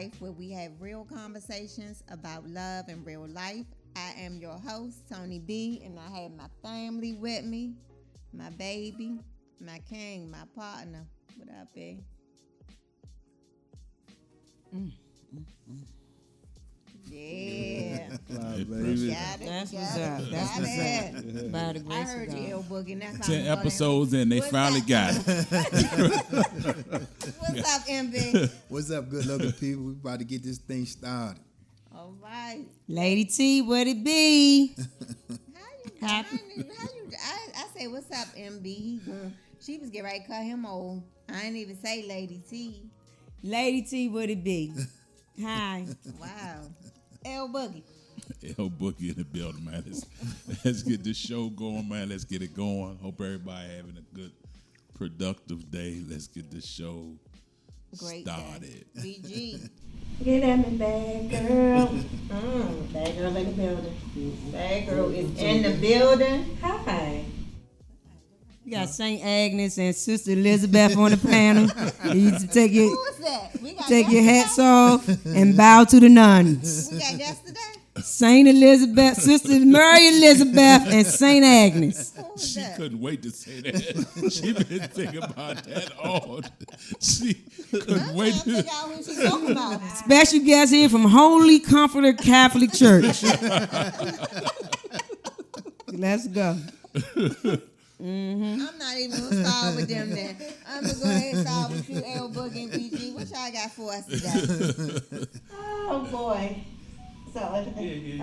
Life, where we have real conversations about love and real life. I am your host, Tony B, and I have my family with me, my baby, my king, my partner. What up, B? Yeah. That's what's up. That's what's up. By the grace I heard of you, God. L Boogie. That's 10 episodes in, they finally got it. What's up, MB? What's up, good looking people? We about to get this thing started. All right. Lady T, what it be? I say, what's up, MB? She was getting ready to cut him old. I didn't even say Lady T. Lady T, what it be? Hi. Wow. L Boogie. L Boogie in the building, man. Let's get this show going, man. Let's get it going. Hope everybody having a good, productive day. Let's get this show Great started. Day. BG. Get at me, bad girl. Bad girl in the building. Bad girl is in the building. Hi. You got St. Agnes and Sister Elizabeth on the panel. You need to take Who is that? We got your yesterday? hats off and bow to the nuns. We got yesterday? Saint Elizabeth, Sister Mary Elizabeth, and Saint Agnes. Who was She that? couldn't wait to say that. She been thinking about that all. She couldn't wait I'm trying to to. figure out who she's talking about. Special guest here from Holy Comforter Catholic Church. Let's go. I'm not even going to start with them then. I'm going to go ahead and start with you, L Boogie and BG. What y'all got for us today? Oh boy. So, Go ahead, baby.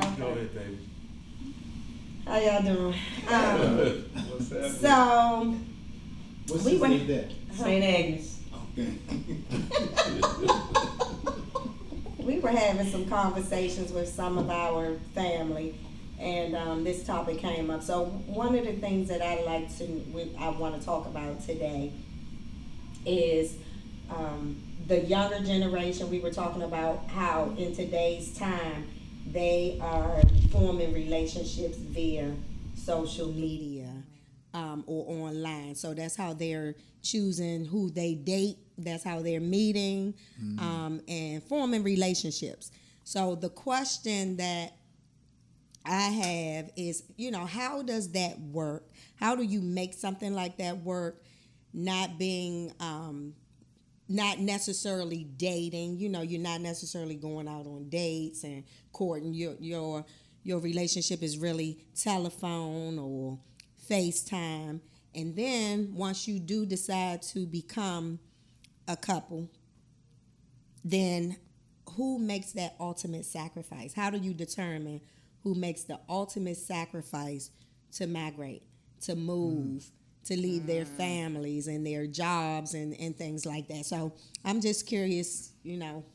how y'all doing? What's happening? So, What's We this went- name that? Saint Agnes. Okay. We were having some conversations with some of our family, and this topic came up. So one of the things that I want to talk about today is the younger generation. We were talking about how in today's time they are forming relationships via social media or online. So that's how they're choosing who they date. That's how they're meeting and forming relationships. So the question that I have is, how does that work? How do you make something like that work? Not being, not necessarily dating. You're not necessarily going out on dates and courting. Your relationship is really telephone or FaceTime. And then once you do decide to become a couple, then who makes that ultimate sacrifice? How do you determine who makes the ultimate sacrifice to migrate, to move, to leave their families and their jobs and things like that? So I'm just curious,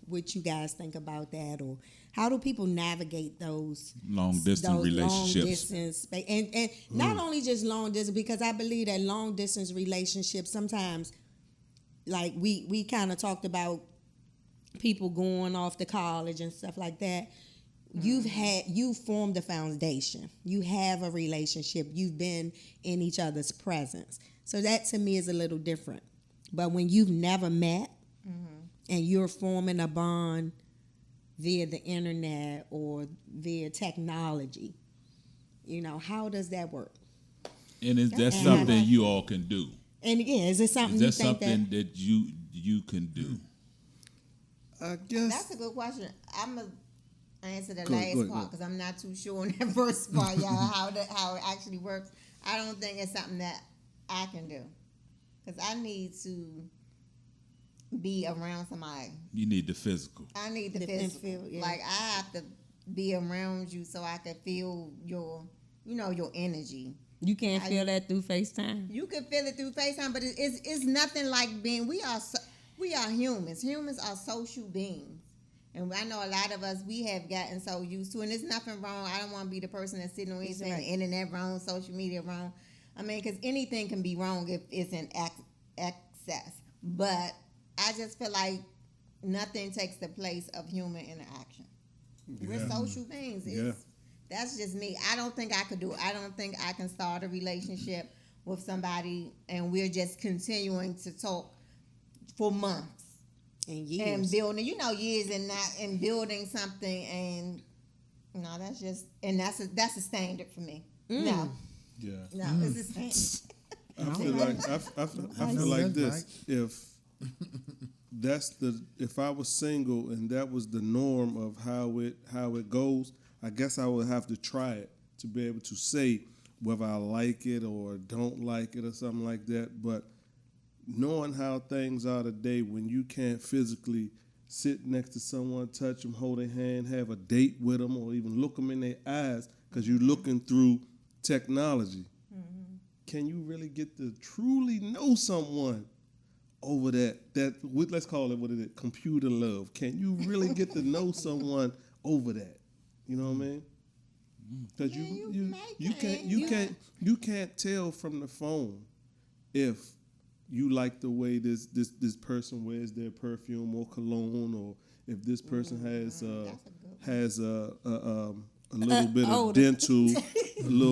what you guys think about that, or how do people navigate those Long distance relationships. long distance, and not only just long distance, because I believe that long distance relationships sometimes, like we kind of talked about people going off to college and stuff like that. You've formed a foundation. You have a relationship. You've been in each other's presence. So that to me is a little different. But when you've never met and you're forming a bond via the internet or via technology, how does that work? And is that something you all can do? And again, is it something Is you that think something that you can do? I guess. That's a good question. I'm going to answer the Go last ahead. part because I'm not too sure on that first part, y'all, how it actually works. I don't think it's something that I can do because I need to be around somebody. You need the physical. I need the The physical. feel, yeah. Like I have to be around you so I can feel your energy. You can't feel that through FaceTime? You can feel it through FaceTime, but it's nothing like being. We are humans. Humans are social beings, and I know a lot of us we have gotten so used to. And there's nothing wrong. I don't want to be the person that's sitting on anything, right. the internet wrong, social media wrong. I mean, because anything can be wrong if it's in excess. But I just feel like nothing takes the place of human interaction. We're social beings. That's just me. I don't think I could do it. I don't think I can start a relationship with somebody and we're just continuing to talk for months. And years. and building, years and not and building something, and no, that's just that's a standard for me. No, Yeah. no, it's a standard. I feel like I feel like this. If I was single and that was the norm of how it goes, I guess I would have to try it to be able to say whether I like it or don't like it or something like that. But knowing how things are today, when you can't physically sit next to someone, touch them, hold their hand, have a date with them, or even look them in their eyes because you're looking through technology. Can you really get to truly know someone over let's call it what it is, computer love? Can you really get to know someone over that? You know what I mean? Because you can't tell from the phone if you like the way this person wears their perfume or cologne, or if this person has a little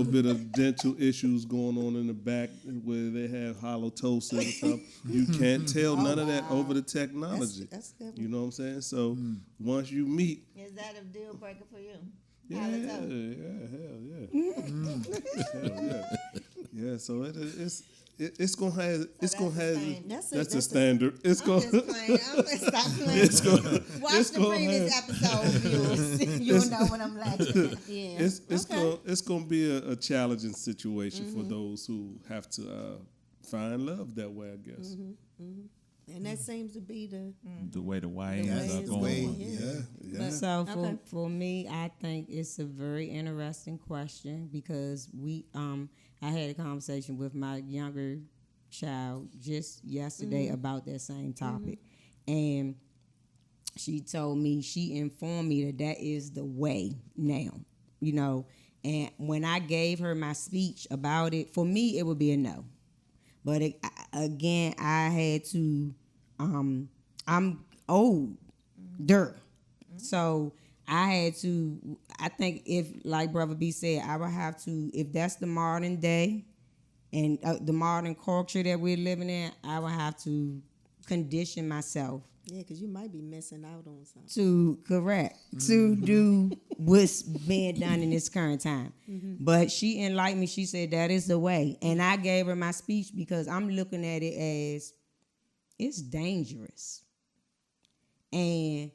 bit of dental issues going on in the back where they have halitosis or something. You can't tell none of that over the technology. That's good. You know what I'm saying? So once you meet, Is that a deal breaker for you? hell yeah. Yeah, so it's gonna have that's a standard. It's I'm gonna just playing. I'm gonna stop playing. it's gonna Watch it's the gonna previous have- episode, viewers. You'll know what I'm laughing at. Yeah. it's gonna be a challenging situation for those who have to find love that way, I guess. And that seems to be The way the That's YNs are the going. way. Yeah. Yeah. So Okay. for me, I think it's a very interesting question because I had a conversation with my younger child just yesterday about that same topic, and she informed me that is the way now, and when I gave her my speech about it, for me it would be a no. But again, I had to. I'm older, so I had to. I think if, like Brother B said, I would have to. If that's the modern day, and the modern culture that we're living in, I would have to condition myself Yeah, because you might be missing out on something. to do what's being done in this current time. But she enlightened me. She said that is the way, and I gave her my speech because I'm looking at it as it's dangerous, and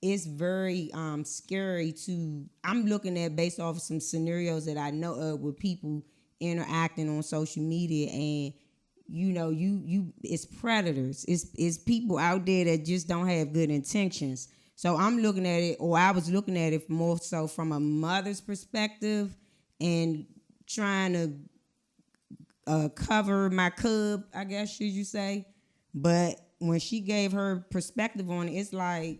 it's very scary to. I'm looking at based off of some scenarios that I know of with people interacting on social media, and you it's predators. It's people out there that just don't have good intentions. So I'm looking at it, or I was looking at it more so from a mother's perspective and trying to cover my cub, I guess should you say. But when she gave her perspective on it, it's like,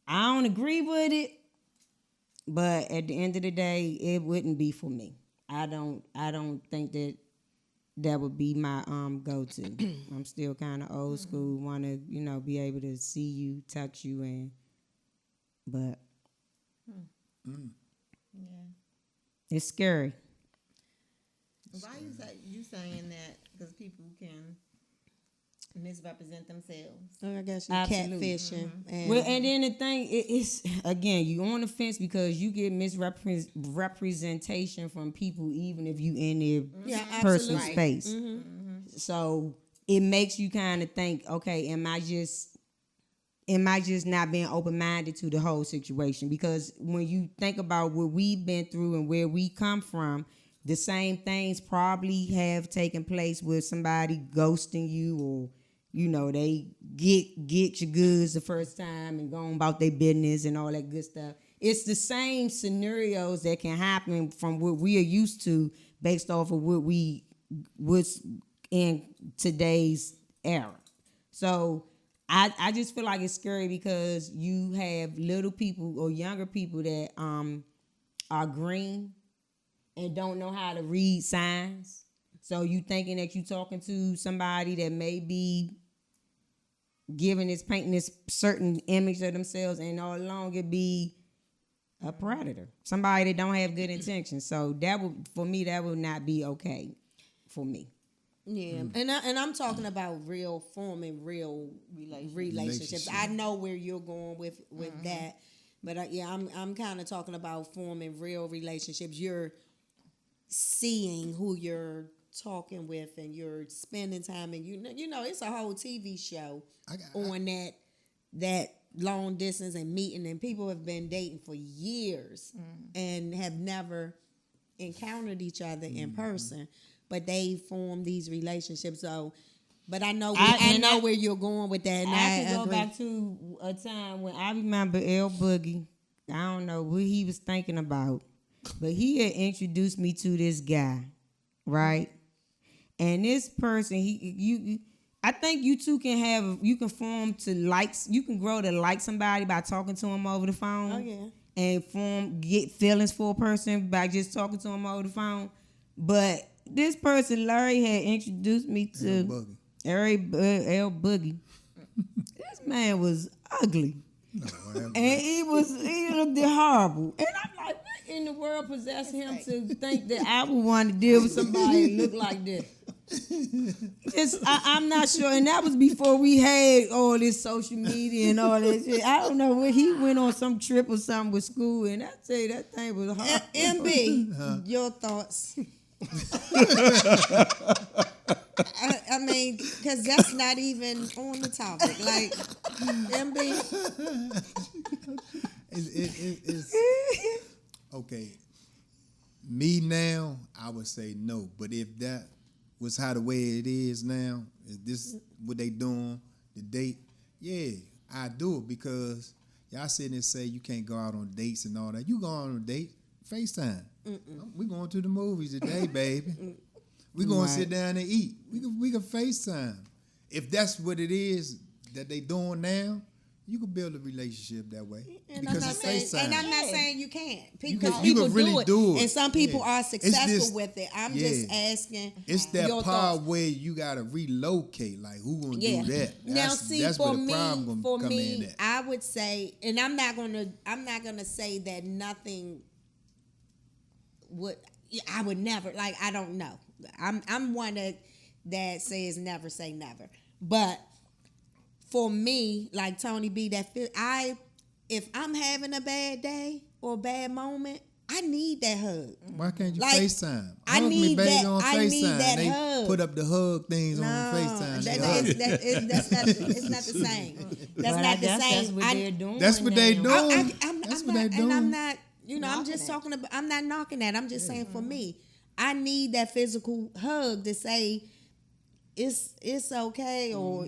I don't agree with it, but at the end of the day, it wouldn't be for me. I don't think that would be my go-to. I'm still kind of old school, want to, be able to see you, touch you, but it's scary. Why you saying that? Because people can misrepresent themselves. I guess you Absolutely. catfishing. And Well, and then the thing it's again, you on the fence because you get misrepresentation from people, even if you in their personal absolutely. space. So it makes you kind of think, okay, am I just not being open-minded to the whole situation? Because when you think about what we've been through and where we come from, the same things probably have taken place with somebody ghosting you, or they get your goods the first time and go on about their business and all that good stuff. It's the same scenarios that can happen from what we are used to based off of what's in today's era. So I just feel like it's scary because you have little people or younger people that are green and don't know how to read signs. So you thinking that you talking to somebody that may be painting this certain image of themselves, and all along it be a predator, somebody that don't have good intentions. So that would not be okay for me. Yeah, and I'm talking about real forming real relationships. I know where you're going with that, but I'm kind of talking about forming real relationships. You're seeing who you're talking with, and you're spending time, and you know it's a whole TV show on that long distance and meeting, and people have been dating for years and have never encountered each other in person, but they form these relationships. So, but I know where you're going with that. And I can go agree. back to a time when I remember L Boogie. I don't know what he was thinking about, but he had introduced me to this guy, right? And this person, I think you two you can form to likes. You can grow to like somebody by talking to them over the phone. Oh yeah. And get feelings for a person by just talking to him over the phone. But this person, Larry, had introduced me to L Boogie. This man was ugly. And he looked horrible. And I'm like, what in the world possessed him to think that I would want to deal with somebody that looked like this? I'm not sure. And that was before we had all this social media and all that shit. I don't know where he went on some trip or something with school, and I tell you that thing was hard. MB, your thoughts? I mean, because that's not even on the topic. Like, MB. It's okay. Me now, I would say no. But if that was how the way it is now, is this what they doing, the date? Yeah, I do it because y'all sitting and say you can't go out on dates and all that. You go on a date, FaceTime. We going to the movies today, baby. We going to sit down and eat. We can FaceTime. If that's what it is that they doing now, you can build a relationship that way. And because I'm not it's saying, FaceTime. and I'm not saying you can't. You People, can people really do it, it. and some people Yeah. are successful It's this- with it. I'm yeah. just asking. It's that your part thoughts. where you gotta relocate. Like, who gonna Yeah. do that? Now, see, that's for where the me, problem gonna come in at. I would say, and I'm not gonna say that nothing would. I would never. Like, I don't know. I'm one that says never say never. But for me, like Tony B, if I'm having a bad day or a bad moment, I need that hug. Why can't you Like, FaceTime? I Hug me, need baby, that- on I FaceTime. need that they hug. put up the hug things on No, FaceTime. They that's hug. not the same. That's But not I the guess same. that's what they're doing. That's what they now. doing. I'm That's not, what they doing. and I'm not. I'm just talking about. I'm not knocking that. I'm just saying for me, I need that physical hug to say it's okay, or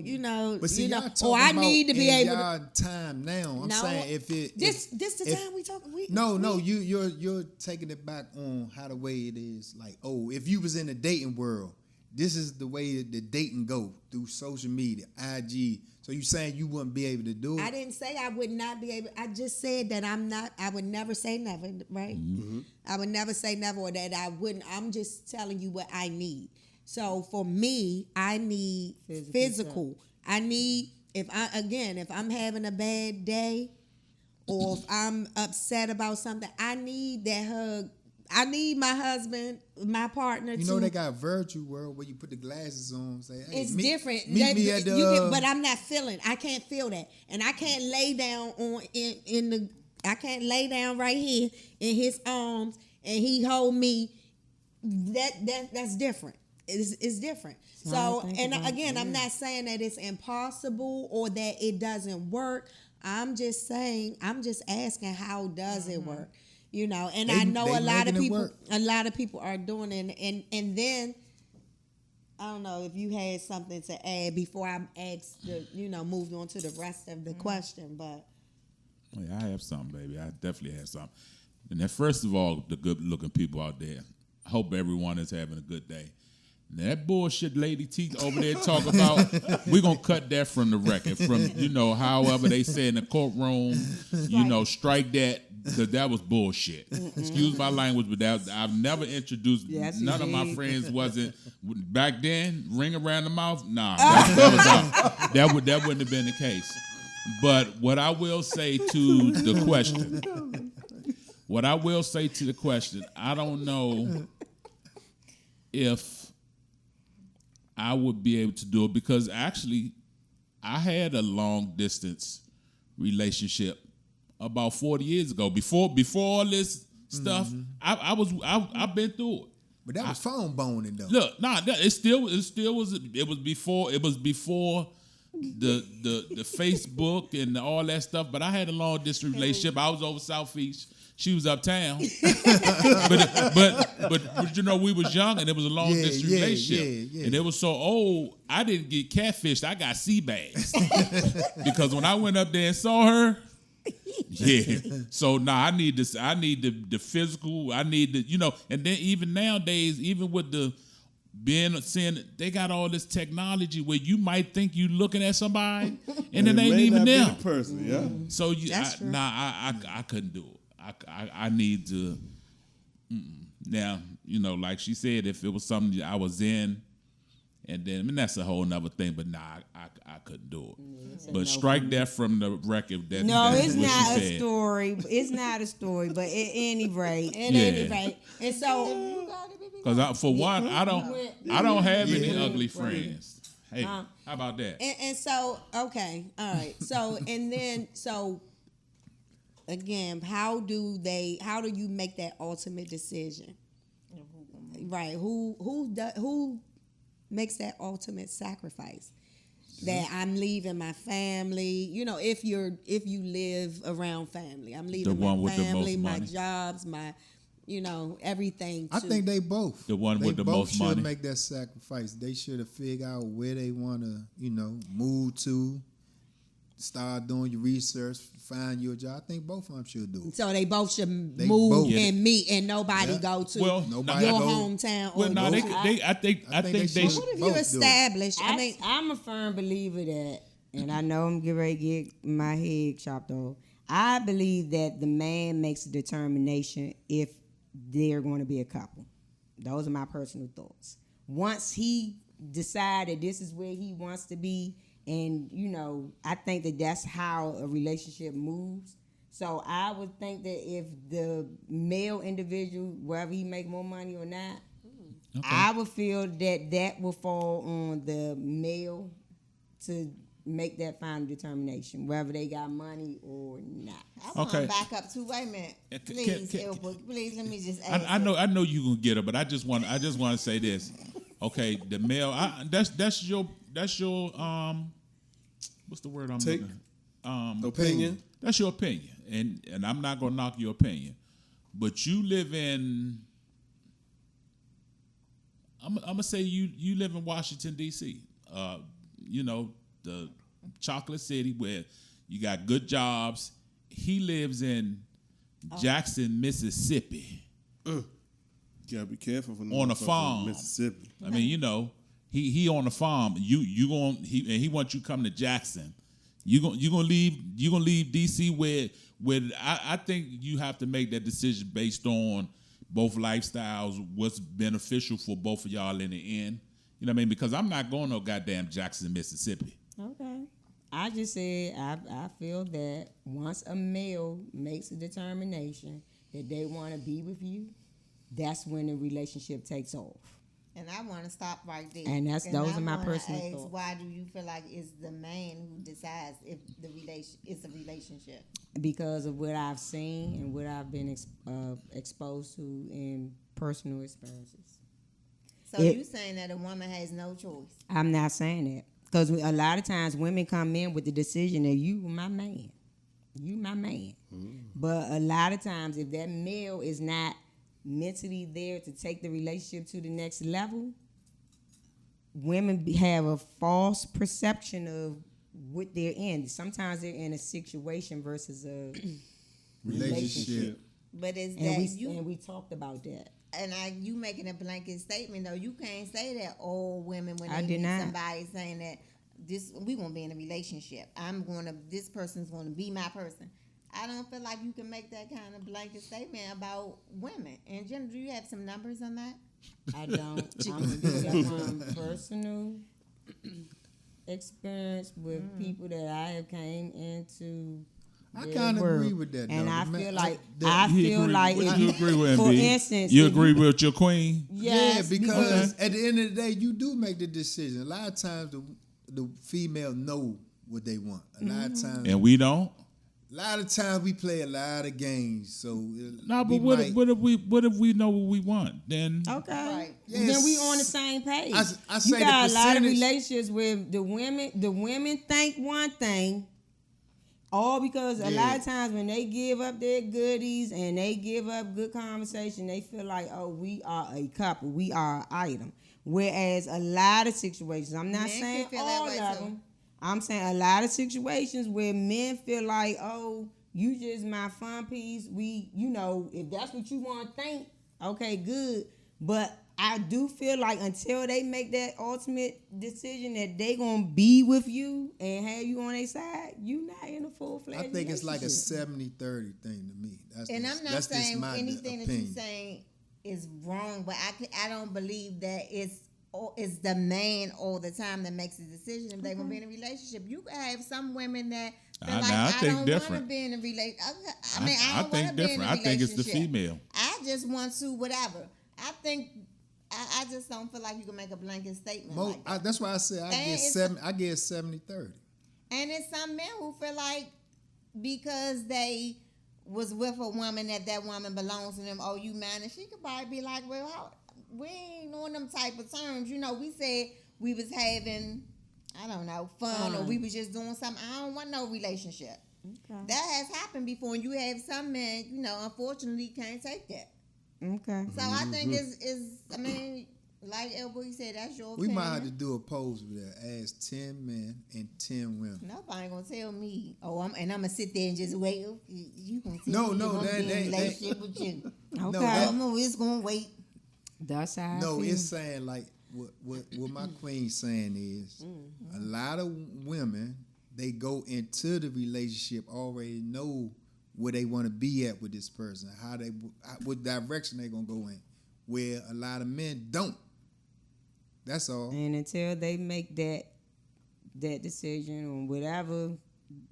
But see, y'all or talking I about need to be in able to. y'all time now. I'm No, saying if This the if- time we talking. No, you're taking it back on how the way it is. Like, if you was in the dating world, this is the way the dating go through social media, IG. So you saying you wouldn't be able to do it? I didn't say I would not be able. I just said that I'm not. I would never say never. Right? Mm-hmm. I would never say never, or that I wouldn't. I'm just telling you what I need. So for me, I need physical. I need if I'm having a bad day, or if I'm upset about something, I need that hug. I need my husband, my partner. You know they got virtual world where you put the glasses on. Say, hey, It's meet, different. Meet me at the. But I'm not feeling. I can't feel that, and I can't lay down I can't lay down right here in his arms, and he hold me. That's different. It's different. So, and again, I'm not saying that it's impossible or that it doesn't work. I'm just asking, how does it work? And I know they a lot of making it people. work. A lot of people are doing it, and then I don't know if you had something to add before I asked moved on to the rest of the question, but Yeah, I have something, baby. I definitely have something. And then first of all, the good-looking people out there, I hope everyone is having a good day. Now, that bullshit Lady T over there talk about, we're going to cut that from the record. From, however they say in the courtroom, strike that, because that was bullshit. Excuse my language, but I've never introduced, none of my friends wasn't, back then, ring around the mouth, nah, that was out. That wouldn't have been the case. But what I will say to the question, I don't know if I would be able to do it because actually I had a long distance relationship about 40 years ago. Before all this stuff, I've been through it. But that was phone boning though. Look, it still was before the Facebook and all that stuff. But I had a long distance relationship. I was over Southeast. She was uptown. but you know, we was young and it was a long distance relationship. Yeah. And it was so old, I didn't get catfished. I got sea bags. Because when I went up there and saw her, yeah. So I need this. I need the physical. I need the, you know, and then even nowadays, even with the seeing, they got all this technology where you might think you looking at somebody and it ain't may even not be them. the person, yeah. So That's true. I couldn't do it. I need to. Now, you know, like she said, if it was something I was in, and then I mean that's a whole nother thing. But I couldn't do it. But strike that from the record. No, that's it's what not she a said. story. It's not a story. But at any rate, At Yeah. any rate, and so Because for one, I don't have any Yeah. ugly friends. Hey, how about that? and so okay, all right. So and then so again, how do you make that ultimate decision? Right. Who makes that ultimate sacrifice? That I'm leaving my family. You know, if you live around family, I'm leaving one my with the most family, my money. jobs, my everything. I think they both. The one with the both most should money. make that sacrifice. They should have figured out where they want to, move to. Start doing your research, find your job. I think both of them should do it. So they both should They move both. and meet, and nobody Yeah. go to Well, Nobody your go- hometown. Well, no, I I think they should. what if both you do it. established? I mean, I'm a firm believer that, and I know I'm getting ready to get my head chopped off. I believe that the man makes a determination if they're going to be a couple. Those are my personal thoughts. Once he decided this is where he wants to be, and I think that that's how a relationship moves. So I would think that if the male individual, whether he make more money or not, I would feel that will fall on the male to make that final determination, whether they got money or not. I want to Okay. back up too. Wait a minute, please, Ilbert, please let me just ask. I know you gonna get her, but I just want to say this. Okay, the male. That's your what's the word I'm Take. looking? Opinion. That's your opinion, and I'm not gonna knock your opinion, but you live in. I'm gonna say you live in Washington D.C. The chocolate city where you got good jobs. He lives in Jackson, Mississippi. You gotta be careful for On a farm. Mississippi. I mean, he on the farm. He wants you to come to Jackson. You gonna leave DC where I think you have to make that decision based on both lifestyles, what's beneficial for both of y'all in the end. You know what I mean? Because I'm not going no goddamn Jackson, Mississippi. Okay. I just said I feel that once a male makes a determination that they want to be with you, that's when the relationship takes off. And I want to stop right there. And those are my I wanna personal ask, thoughts. why do you feel like it's the man who decides if it's a relationship? Because of what I've seen and what I've been exposed to in personal experiences. So you saying that a woman has no choice? I'm not saying that. Because a lot of times women come in with the decision that you my man. You my man. But a lot of times if that male is not mentally there to take the relationship to the next level, women have a false perception of what they're in. Sometimes they're in a situation versus a Relationship. But is and that we talked about that. And you making a blanket statement though? You can't say that all women when I they did meet not. somebody saying that we gonna be in a relationship. This person's gonna be my person. I don't feel like you can make that kind of blanket statement about women. And Jenna, do you have some numbers on that? I don't. I'm speaking from personal experience with people that I have came into I their kind of world. agree with that. And though. I The man- feel like the- I You feel agree- like what if you agree with, for MB? instance, You if agree with your queen? Yes, yeah, because at the end of the day, you do make the decision. A lot of times, the female know what they want. A lot of times, And we don't? a lot of times we play a lot of games. So No, we but what might- if we know what we want? Then okay, Right. then we on the same page. I You say got the a lot of percentage- relationships where the women think one thing, all because a lot of times when they give up their goodies and they give up good conversation, they feel like, oh, we are a couple, we are an item. Whereas a lot of situations, I'm not Men can saying feel that all way, of too. them. I'm saying a lot of situations where men feel like, oh, you just my fun piece. We, if that's what you want to think, okay, good. But I do feel like until they make that ultimate decision that they gonna be with you and have you on their side, you not in a full-fledged I think it's like a relationship. 70-30 thing to me. That's And just, I'm not that's just saying my anything that opinion. you're saying is wrong, but I don't believe that it's the man all the time that makes the decision if they're gonna be in a relationship. You could have some women that feel I like think I don't want to different. be in a relationship. I I mean, I don't want think to be in a different. I think it's the relationship. female. I just want to whatever. I think I just don't feel like you can make a blanket statement like that. That's why I said I And get it's- 70-30. And it's some men who feel like because they was with a woman that woman belongs to them, oh, you man, and she could probably be like, well, we ain't on them type of terms. We said we was having, I don't know, fun or we was just doing something. I don't want no relationship. Okay. That has happened before, and you have some men, unfortunately can't take that. Okay. So I think I mean, like Elboy said, that's your We opinion. might have to do a poll with that. Ask 10 men and 10 women. Nobody ain't gonna tell me. Oh, I'm gonna sit there and just wait. You gonna tell No, me no, you gonna be in a that- relationship with you. Okay. I'm just gonna wait. That's how I No, feel. it's saying like what my queen's saying is a lot of women, they go into the relationship already know where they want to be at with this person, what direction they gonna go in, where a lot of men don't. That's all. And until they make that decision on whatever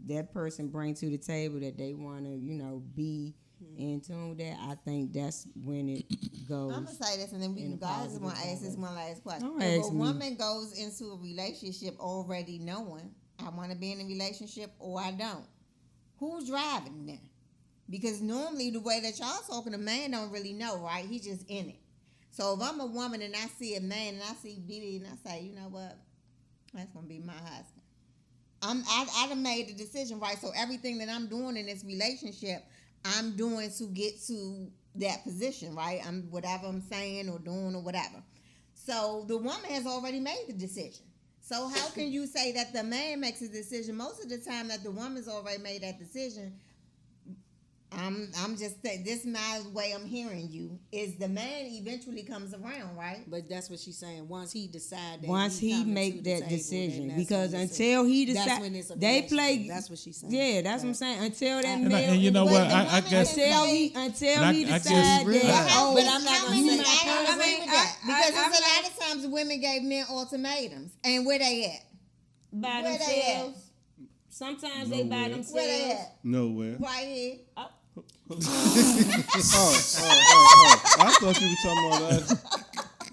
that person brings to the table that they want to, be in tune with that, I think that's when it goes. I'm gonna say this, and then we in can a go. I just positive want to ask this way. one last question. Don't If ask a me. woman goes into a relationship already knowing I want to be in a relationship or I don't, who's driving then? Because normally the way that y'all talking, a man don't really know, right? He's just in it. So if I'm a woman and I see a man and I see BB and I say, you know what, that's gonna be my husband. I done made the decision, right? So everything that I'm doing in this relationship, I'm doing to get to that position, right? Whatever I'm saying or doing or whatever. So the woman has already made the decision. So how can you say that the man makes a decision? Most of the time that the woman's already made that decision, I'm just saying, this is my way I'm hearing you, is the man eventually comes around, right? But that's what she's saying. Once he decide that Once he coming make to the that table, decision, then that's because when it's until he that's decide, when it's a they relationship. play. That's what she's saying. Yeah, that's what I'm saying. Until that And male, you know But what? the I woman guess can say- until And he I guess- decide Really? that. How Oh, but many- I'm not how gonna many- say- I I agree mean, with that. Because I'm there's a lot of times women gave men ultimatums. And where they at? by Where they at? themselves. Sometimes they by Nowhere. Where they themselves. at? Nowhere. Right here. Oh. I thought you were talking about that.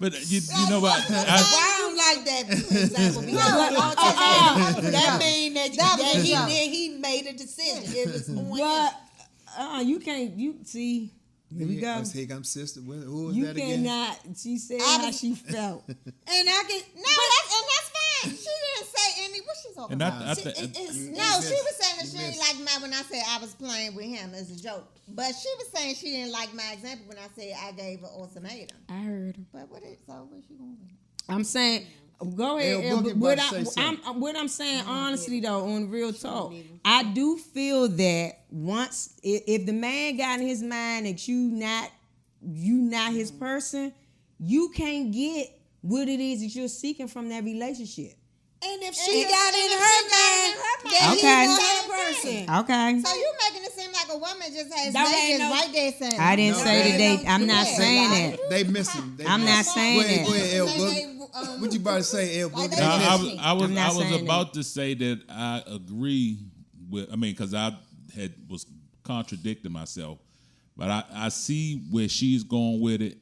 But you know what? I don't like that example because that mean that he made a decision. It was on But you can't. You see. Here we go. Here comes sister. Who was You that again? cannot. She said I how was- she felt. and I can That's fine. She didn't say any. What she talking And about? I think No, she missed- was saying that you she didn't missed. like my when I said I was playing with him as a joke. But she was saying she didn't like my example when I said I gave her ultimatum. I heard her. But what she going with? I'm saying, go ahead. Elle, Boogie but about to say something. what I'm saying, honestly though, on real talk, I do feel that once if the man got in his mind that you not his person, you can't get what it is that you're seeking from that relationship. and if she got in her mind that Okay. he's not that person. Okay. So you making it seem like a woman just has That niggas ain't no- right there saying. I didn't No, say that they they. I'm not Yeah. saying that. They missing. They I'm missing. not saying Go ahead, that. go ahead, El Say Boogie. they, What you about to say, El like Boogie? they No, missing. I was I'm not saying that. about to say that I agree with. I mean, because I was contradicting myself, but I see where she's going with it.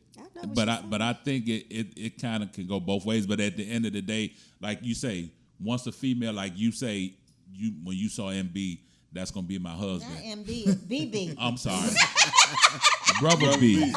But I think it kind of can go both ways. But at the end of the day, like you say, once a female, like you say, when you saw MB, that's gonna be my husband. Not MB, it's BB. I'm sorry, brother B.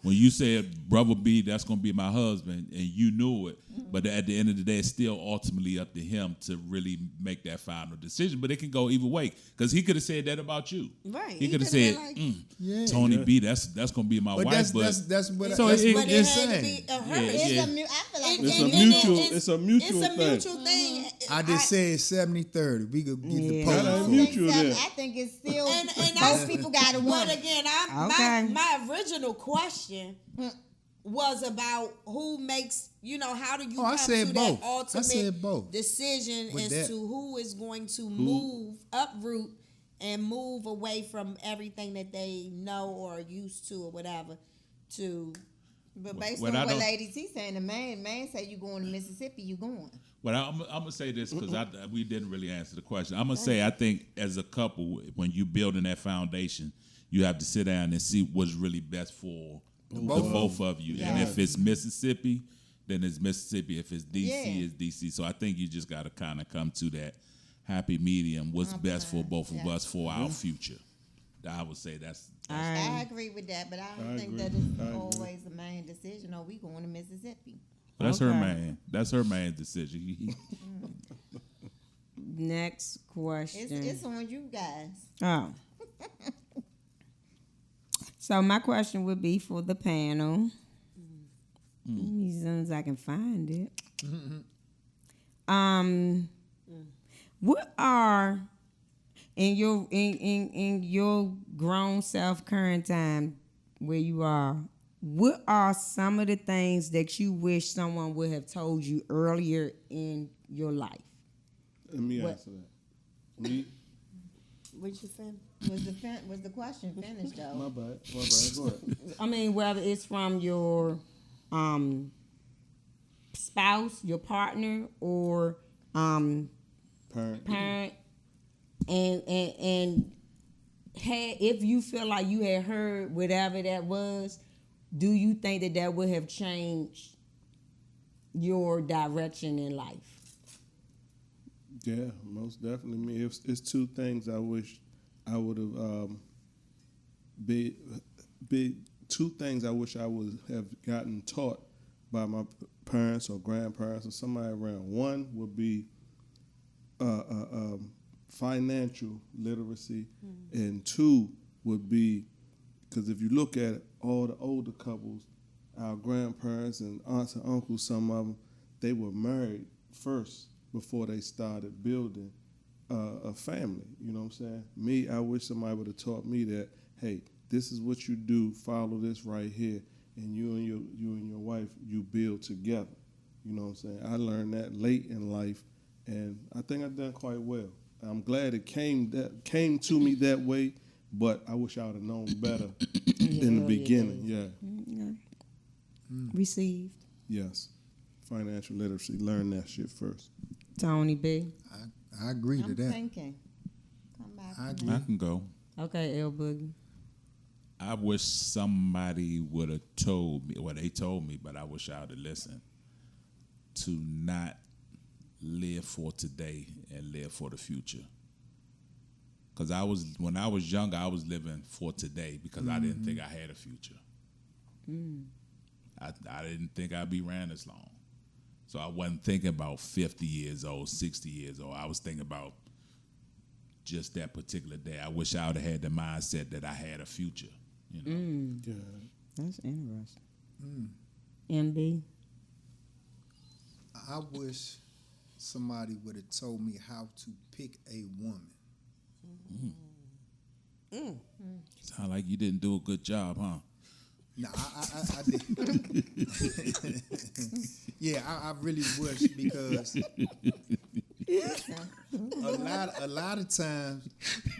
When you said brother B, that's gonna be my husband, and you knew it. But at the end of the day, it's still ultimately up to him to really make that final decision. But it can go either way, because he could have said that about you. Right. He He could have coulda said, been Yeah. Tony B, that's gonna be my But wife. that's what So that's it- what But they're it had to saying. be a her. Yeah, It's yeah. a mu- I feel like It's a and mutual. it's- It's a mutual It's a thing. mutual thing. I just said 70-30. We could get the Yeah. poll. That ain't for it. mutual I then. think it's still And both people got to want But it. again, Okay. my original question was about who makes, how do you Oh, I come said to both. that I ultimate said both. decision With as that. to who is going to uproot and move away from everything that they know or are used to or whatever to But based What on I what don't- ladies he's saying, the man say you going to Mississippi, you going. Well, I'm gonna say this because we didn't really answer the question. I'm gonna say I think as a couple, when you building that foundation, you have to sit down and see what's really best for the both of you. And if it's Mississippi, then it's Mississippi. If it's DC, Yeah. it's DC. So I think you just got to kind of come to that happy medium. What's best for both of us for our future? I would say that's I agree with that, but I don't think that agree. it's I agree. always the main decision. Oh, we going to Mississippi. her Okay. man. That's her man's decision. Next question. It's on you guys. Oh. So my question would be for the panel. As soon as I can find it. What are in your grown self current time where you are? What are some of the things that you wish someone would have told you earlier in your life? Let me What- answer that. Me, which you feel? Was the question finished though? my bad. Go ahead. I mean, whether it's from your spouse, your partner, or Parent. parent, and if you feel like you had heard whatever that was, do you think that would have changed your direction in life? Yeah, most definitely. Me, it's two things I wish I would have be two things I wish I would have gotten taught by my parents or grandparents or somebody around. One would be financial literacy, and two would be, because if you look at all the older couples, our grandparents and aunts and uncles, some of them, they were married first before they started building a family. You know what I'm saying? Me, I wish somebody would have taught me that, hey, this is what you do, follow this right here, and you and your wife, you build together. You know what I'm saying? I learned that late in life, and I think I've done quite well. I'm glad it came to me that way, but I wish I would have known better in the beginning. Yeah. Received. Yes. Financial literacy. Learn that shit first. Tony B. I agree to I'm that. thinking. Come back. I I agree. can go. Okay, L Boogie. I wish somebody would have told me, well, they told me, but I wish I would have listened, to not live for today and live for the future. Because when I was younger, I was living for today because I didn't think I had a future. I didn't think I'd be around this long. So I wasn't thinking about 50 years old, 60 years old. I was thinking about just that particular day. I wish I would have had the mindset that I had a future. You know? Yeah. That's interesting. MB. I wish somebody would have told me how to pick a woman. Sound like you didn't do a good job, huh? No, I did. Yeah, I really wish, because a lot of times,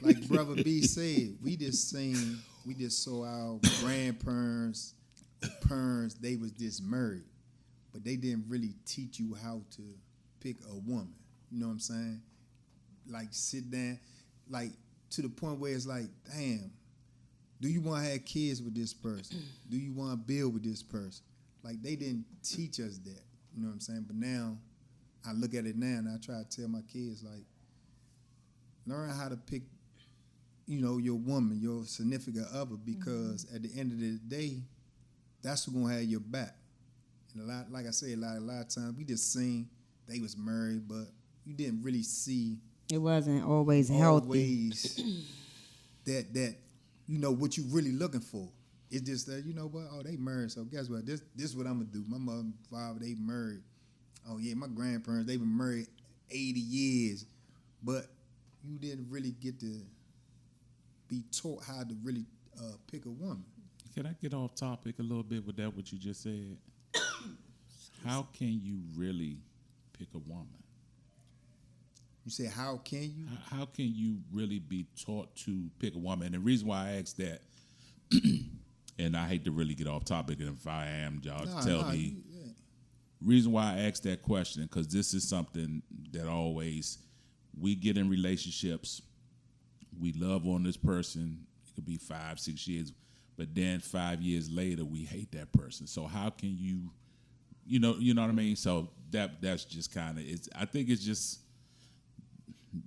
like Brother B said, we just saw our grandparents, parents, they was just married, but they didn't really teach you how to pick a woman. You know what I'm saying? like sit down, like to the point where it's like, damn, do you want to have kids with this person? Do you want to build with this person? Like they didn't teach us that, you know what I'm saying? But now I look at it now and I try to tell my kids like, learn how to pick, your woman, your significant other, because at the end of the day, that's who's gonna have your back. And like I said, a lot of times we just seen they was married, but you didn't really see It wasn't always healthy. always that what you really looking for. It's just that they married. So guess what? This is what I'm gonna do. My mother and father, they married. Oh yeah, my grandparents, they've been married 80 years, but you didn't really get to be taught how to really pick a woman. Can I get off topic a little bit with that, what you just said? How can you really pick a woman? You say, how can you? How can you really be taught to pick a woman? And the reason why I asked that, and I hate to really get off topic, and if I am, y'all tell me. Reason why I asked that question, because this is something that always, we get in relationships, we love on this person, it could be 5, 6 years, but then 5 years later, we hate that person. So how can you know what I mean? So that's just kind of, I think it's just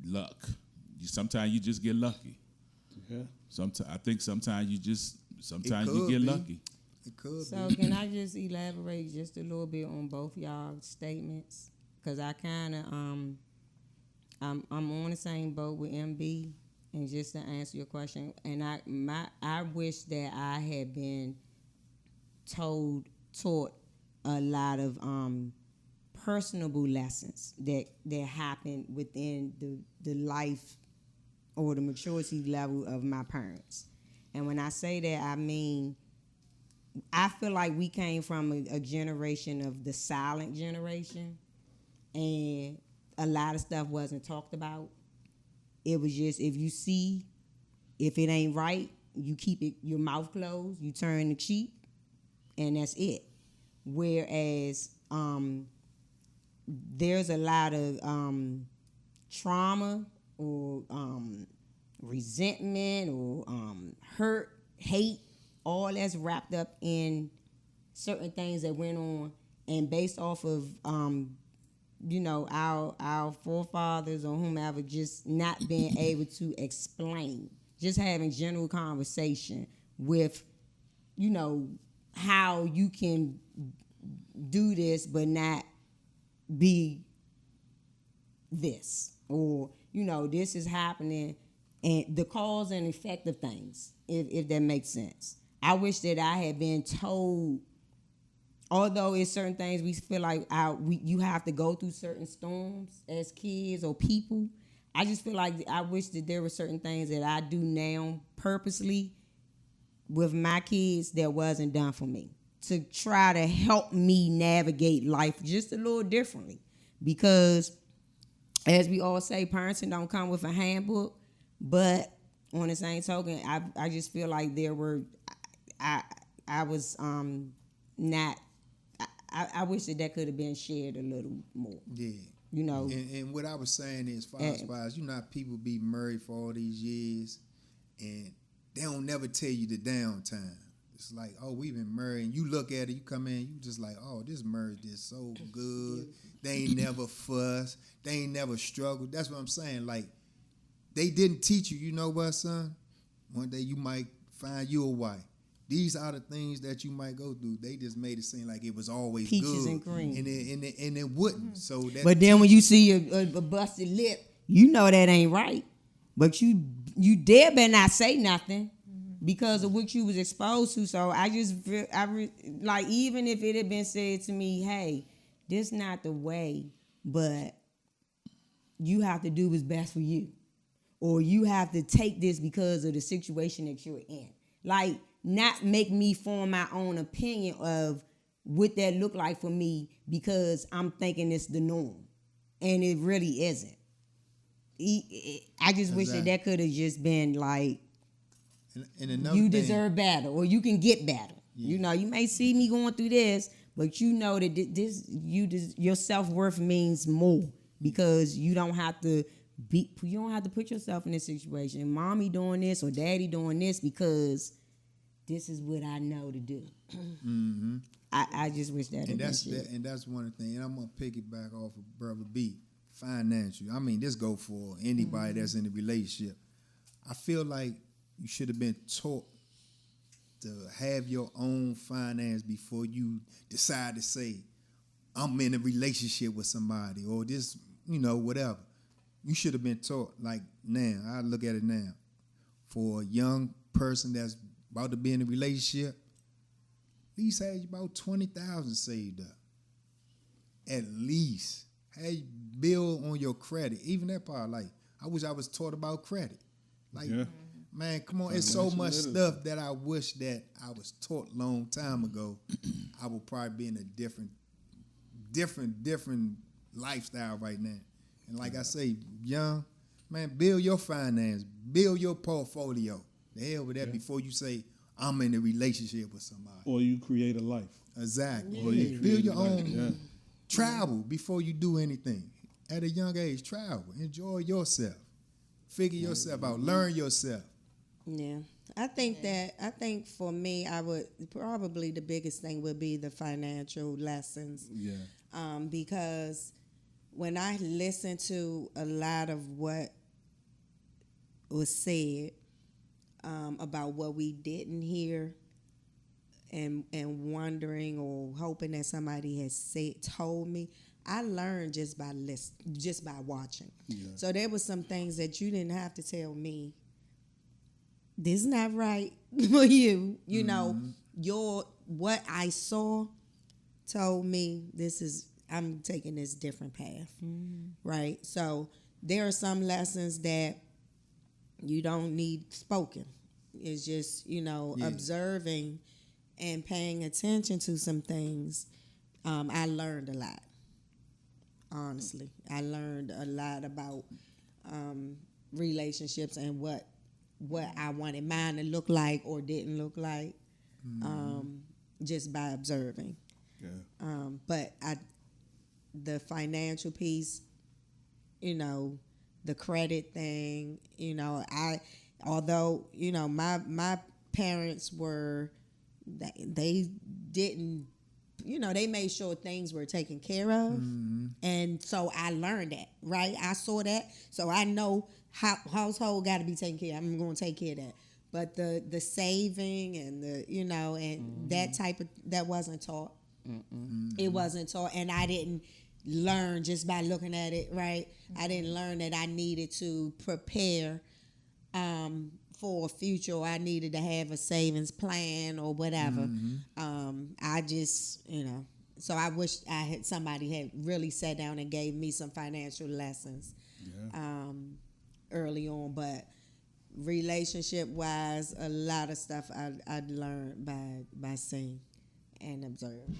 luck. Sometimes you just get lucky. Yeah. I think sometimes you could get be. lucky. It could So be. can I just elaborate just a little bit on both y'all statements? Because I kind of I'm on the same boat with MB, and just to answer your question, and I wish that I had been taught a lot of personable lessons that happened within the life or the maturity level of my parents. And when I say that, I mean, I feel like we came from a generation of the silent generation, and a lot of stuff wasn't talked about. It was just, if it ain't right, you keep your mouth closed, you turn the cheek, and that's it. Whereas there's a lot of trauma or resentment or hurt, hate, all that's wrapped up in certain things that went on, and based off of our forefathers or whomever just not being able to explain, just having general conversation with how you can do this but not be this, or this is happening, and the cause and effect of things, if that makes sense. I wish that I had been told, although it's certain things we feel like you have to go through certain storms as kids or people. I just feel like I wish that there were certain things that I do now purposely with my kids that wasn't done for me, to try to help me navigate life just a little differently. Because as we all say, parenting don't come with a handbook, but on the same token, I just feel like there were, I was not, I wish that could have been shared a little more. Yeah. And what I was saying is, far as how people be married for all these years, and they don't never tell you the downtime. It's like, oh, we've been married, and you look at it, you come in, you just like, oh, this marriage is so good. They ain't never fuss. They ain't never struggled. That's what I'm saying. Like, they didn't teach you, you know what, son? One day you might find you a wife. These are the things that you might go through. They just made it seem like it was always peaches good. and cream. And it wouldn't. So that, but then when you see a busted lip, you know that ain't right. But you dare better not say nothing because of what you was exposed to. So I just feel, like, even if it had been said to me, hey, this not the way, but you have to do what's best for you. Or you have to take this because of the situation that you're in. Like, not make me form my own opinion of what that look like for me because I'm thinking it's the norm. And it really isn't. I just wish that could have just been like, and you deserve better, or you can get better. Yeah. You may see me going through this, but you know that your self-worth means more because you don't have to You don't have to put yourself in this situation. Mommy doing this or daddy doing this because this is what I know to do. I just wish that. And that's one thing. And I'm gonna piggyback off of Brother B. Financial. I mean, this go for anybody that's in a relationship. I feel like you should have been taught to have your own finance before you decide to say, I'm in a relationship with somebody or this, whatever. You should have been taught, like now, I look at it now, for a young person that's about to be in a relationship, at least have about 20,000 saved up. At least. Have you build on your credit. Even that part, like, I wish I was taught about credit. Like, man, come on, it's so much stuff that I wish that I was taught long time ago. I would probably be in a different lifestyle right now. And like I say, young, man, build your finance, build your portfolio. The hell with that before you say, I'm in a relationship with somebody. Or you create a life. Exactly. Or you Build create your a life. own. Yeah. Travel before you do anything. At a young age, travel. Enjoy yourself. Figure yourself out. Learn yourself. Yeah. I think for me, I would probably the biggest thing would be the financial lessons. Yeah. Because when I listen to a lot of what was said about what we didn't hear and wondering or hoping that somebody has told me, I learned just by watching. Yeah. So there was some things that you didn't have to tell me. This is not right for you. You know, what I saw told me I'm taking this different path. Right? So there are some lessons that you don't need spoken. It's just, observing and paying attention to some things. I learned a lot. Honestly, I learned a lot about relationships and what I wanted mine to look like or didn't look like, just by observing. Yeah. But the financial piece, the credit thing, although my parents were, they didn't. They made sure things were taken care of. And so I learned that, right? I saw that. So I know how household got to be taken care of. I'm going to take care of that. But the saving and and that wasn't taught. It wasn't taught. And I didn't learn just by looking at it, right? I didn't learn that I needed to prepare for a future, or I needed to have a savings plan or whatever. I just, so I wish somebody had really sat down and gave me some financial lessons early on. But relationship wise, a lot of stuff I'd learned by seeing and observing.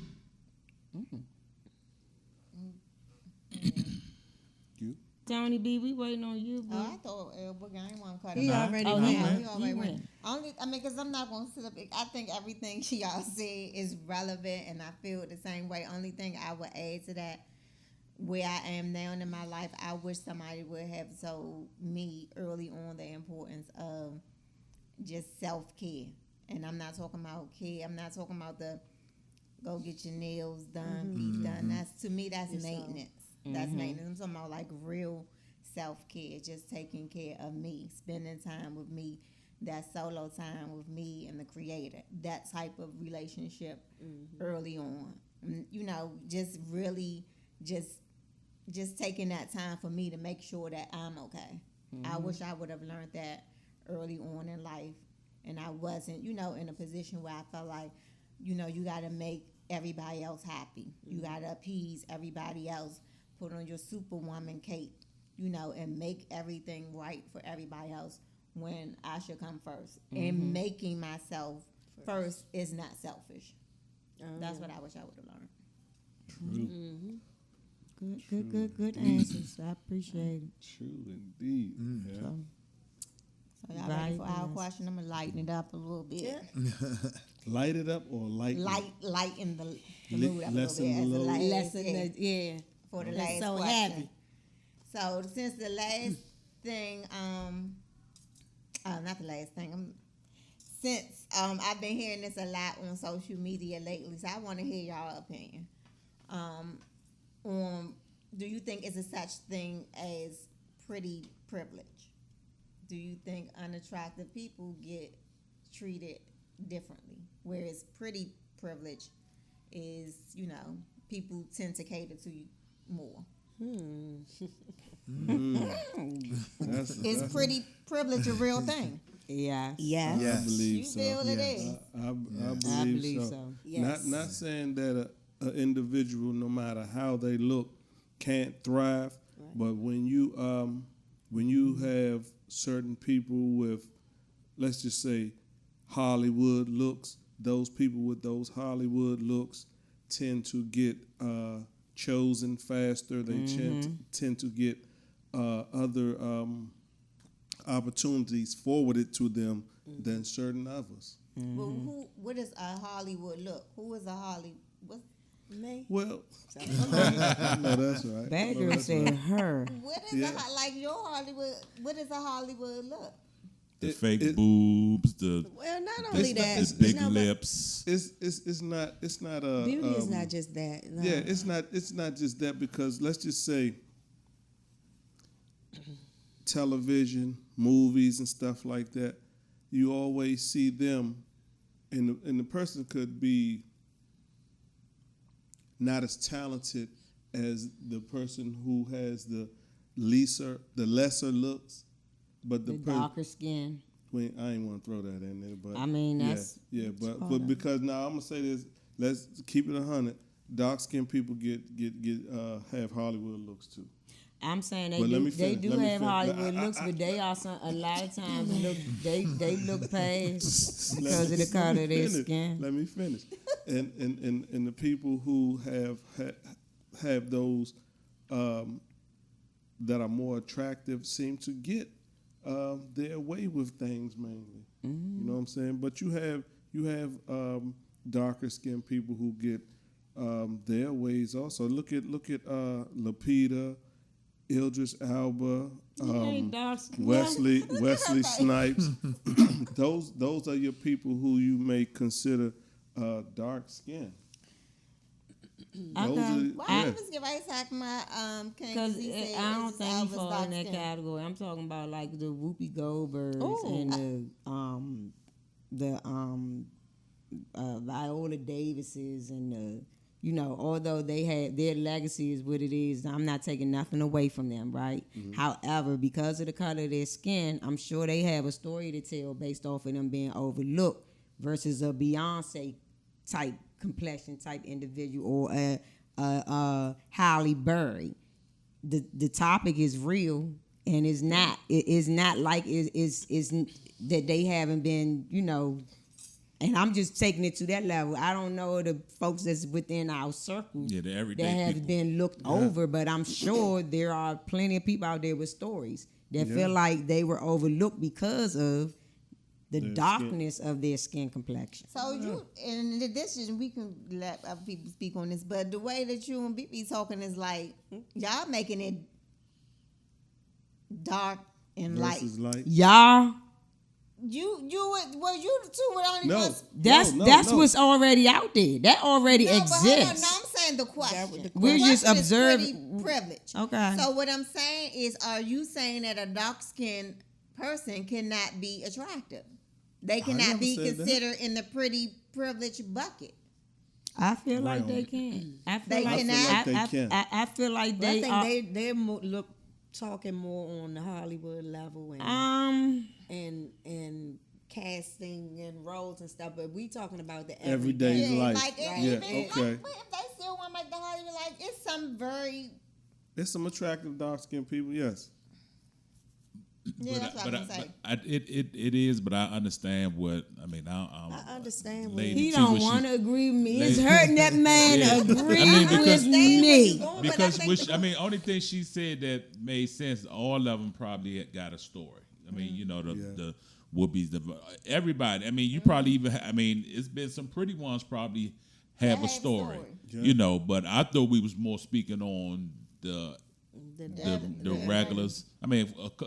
You? Tony B, we waiting on you, boo. Oh, I thought I ain't want to cut He him off. already Oh, went. he went. He already He went. went. Only, because I'm not going to sit up. I think everything y'all say is relevant, and I feel the same way. Only thing I would add to that, where I am now in my life, I wish somebody would have told me early on the importance of just self-care. And I'm not talking about care. I'm not talking about the go get your nails done, feet done. To me, that's maintenance. That's maintenance. I'm talking about like real self-care, just taking care of me, spending time with me, that solo time with me and the creator, that type of relationship early on. Just really just taking that time for me to make sure that I'm okay. I wish I would have learned that early on in life, and I wasn't, in a position where I felt like, you got to make everybody else happy. You got to appease everybody else, put on your superwoman cape, and make everything right for everybody else when I should come first. And making myself first is not selfish. That's what I wish I would have learned. True. Good answers. I appreciate it. True indeed. Yeah. So y'all ready for our question? I'm gonna lighten it up a little bit. Light it up or lighten it? Lighten the mood up a little Lessen bit. the As a load. last, Lesson, for for the It's last so question. heavy. So since the last thing, not the last thing, since I've been hearing this a lot on social media lately, so I want to hear y'all opinion. On do you think is a such thing as pretty privilege? Do you think unattractive people get treated differently, whereas pretty privilege is, people tend to cater to you more? Is pretty privilege a real thing? Yeah. Yes. Yes. I believe You so. feel it is. I believe so. Yes. Not saying that an individual, no matter how they look, can't thrive, but when you have certain people with, let's just say, Hollywood looks, those people with those Hollywood looks tend to get chosen faster. They tend to get other opportunities forwarded to them than certain others. Well, what is a Hollywood look? Who is a Hollywood? Me? Well, no, that's right. Bad No, girl that's said right. her. What is like your Hollywood? What is a Hollywood look? The fake boobs, the Well, not only that, the big no, but lips. It's not a beauty is not just that. No. yeah, it's not just that, because let's just say television, movies and stuff like that, you always see them, and the person could be not as talented as the person who has the lesser looks, but The darker skin. I ain't want to throw that in there, but I mean, that's but because now I'm gonna say this, let's keep it 100. Dark skinned people have Hollywood looks too. I'm saying But let me they finish. do Let me have finish. Hollywood looks, but they are a lot of times they look past because of the color of their skin. Let me finish. And the people who have those that are more attractive seem to get their way with things mainly. You know what I'm saying? But you have darker skinned people who get their ways also. Look at Lupita, Idris Elba, ain't dark skin. Wesley Snipes. those are your people who you may consider dark skin. Those are, Why yeah. was get right talking about Because I don't think he fall in that category. I'm talking about like the Whoopi Goldbergs and the Viola Davises and the, although they had their legacy is what it is, I'm not taking nothing away from them, right? However, because of the color of their skin, I'm sure they have a story to tell based off of them being overlooked versus a Beyonce type complexion type individual or a Halle Berry. The topic is real, and it's not like it's that they haven't been, and I'm just taking it to that level. I don't know the folks that's within our circle Yeah, the everyday that have people. been looked over, but I'm sure there are plenty of people out there with stories that feel like they were overlooked because of the darkness of their skin complexion. So you, in addition, we can let other people speak on this, but the way that you and BB talking is like y'all making it dark and light. Versus light. Y'all, You the two would only No, ones. that's no. what's already out there. That already No, but hold on, exists. no, I'm saying the question. We're The just question is observing- pretty privilege. Okay. So what I'm saying is, are you saying that a dark skinned person cannot be attractive? They cannot never be said that. considered in the pretty privileged bucket. I feel like they can. I feel They like cannot? I feel like they can. I feel like But I they think are. they're talking more on the Hollywood level and casting and roles and stuff. But we talking about the Everyday Yeah, life. like Yeah, even, okay. but if they still want to make the Hollywood, like it's some very There's some attractive dark skinned people, yes. yeah. That's what I'm saying. It is, but I understand what I mean. I understand what Lady He T, don't what she- want to agree with me. It's Lady- hurting that man Yeah. to agree I mean, because- with me. Because only thing she said that made sense. All of them probably had got a story. I mean, the Whoopies, everybody. I mean, you probably even. I mean, it's been some pretty ones probably have a story. But I thought we was more speaking on the the regulars. I mean, of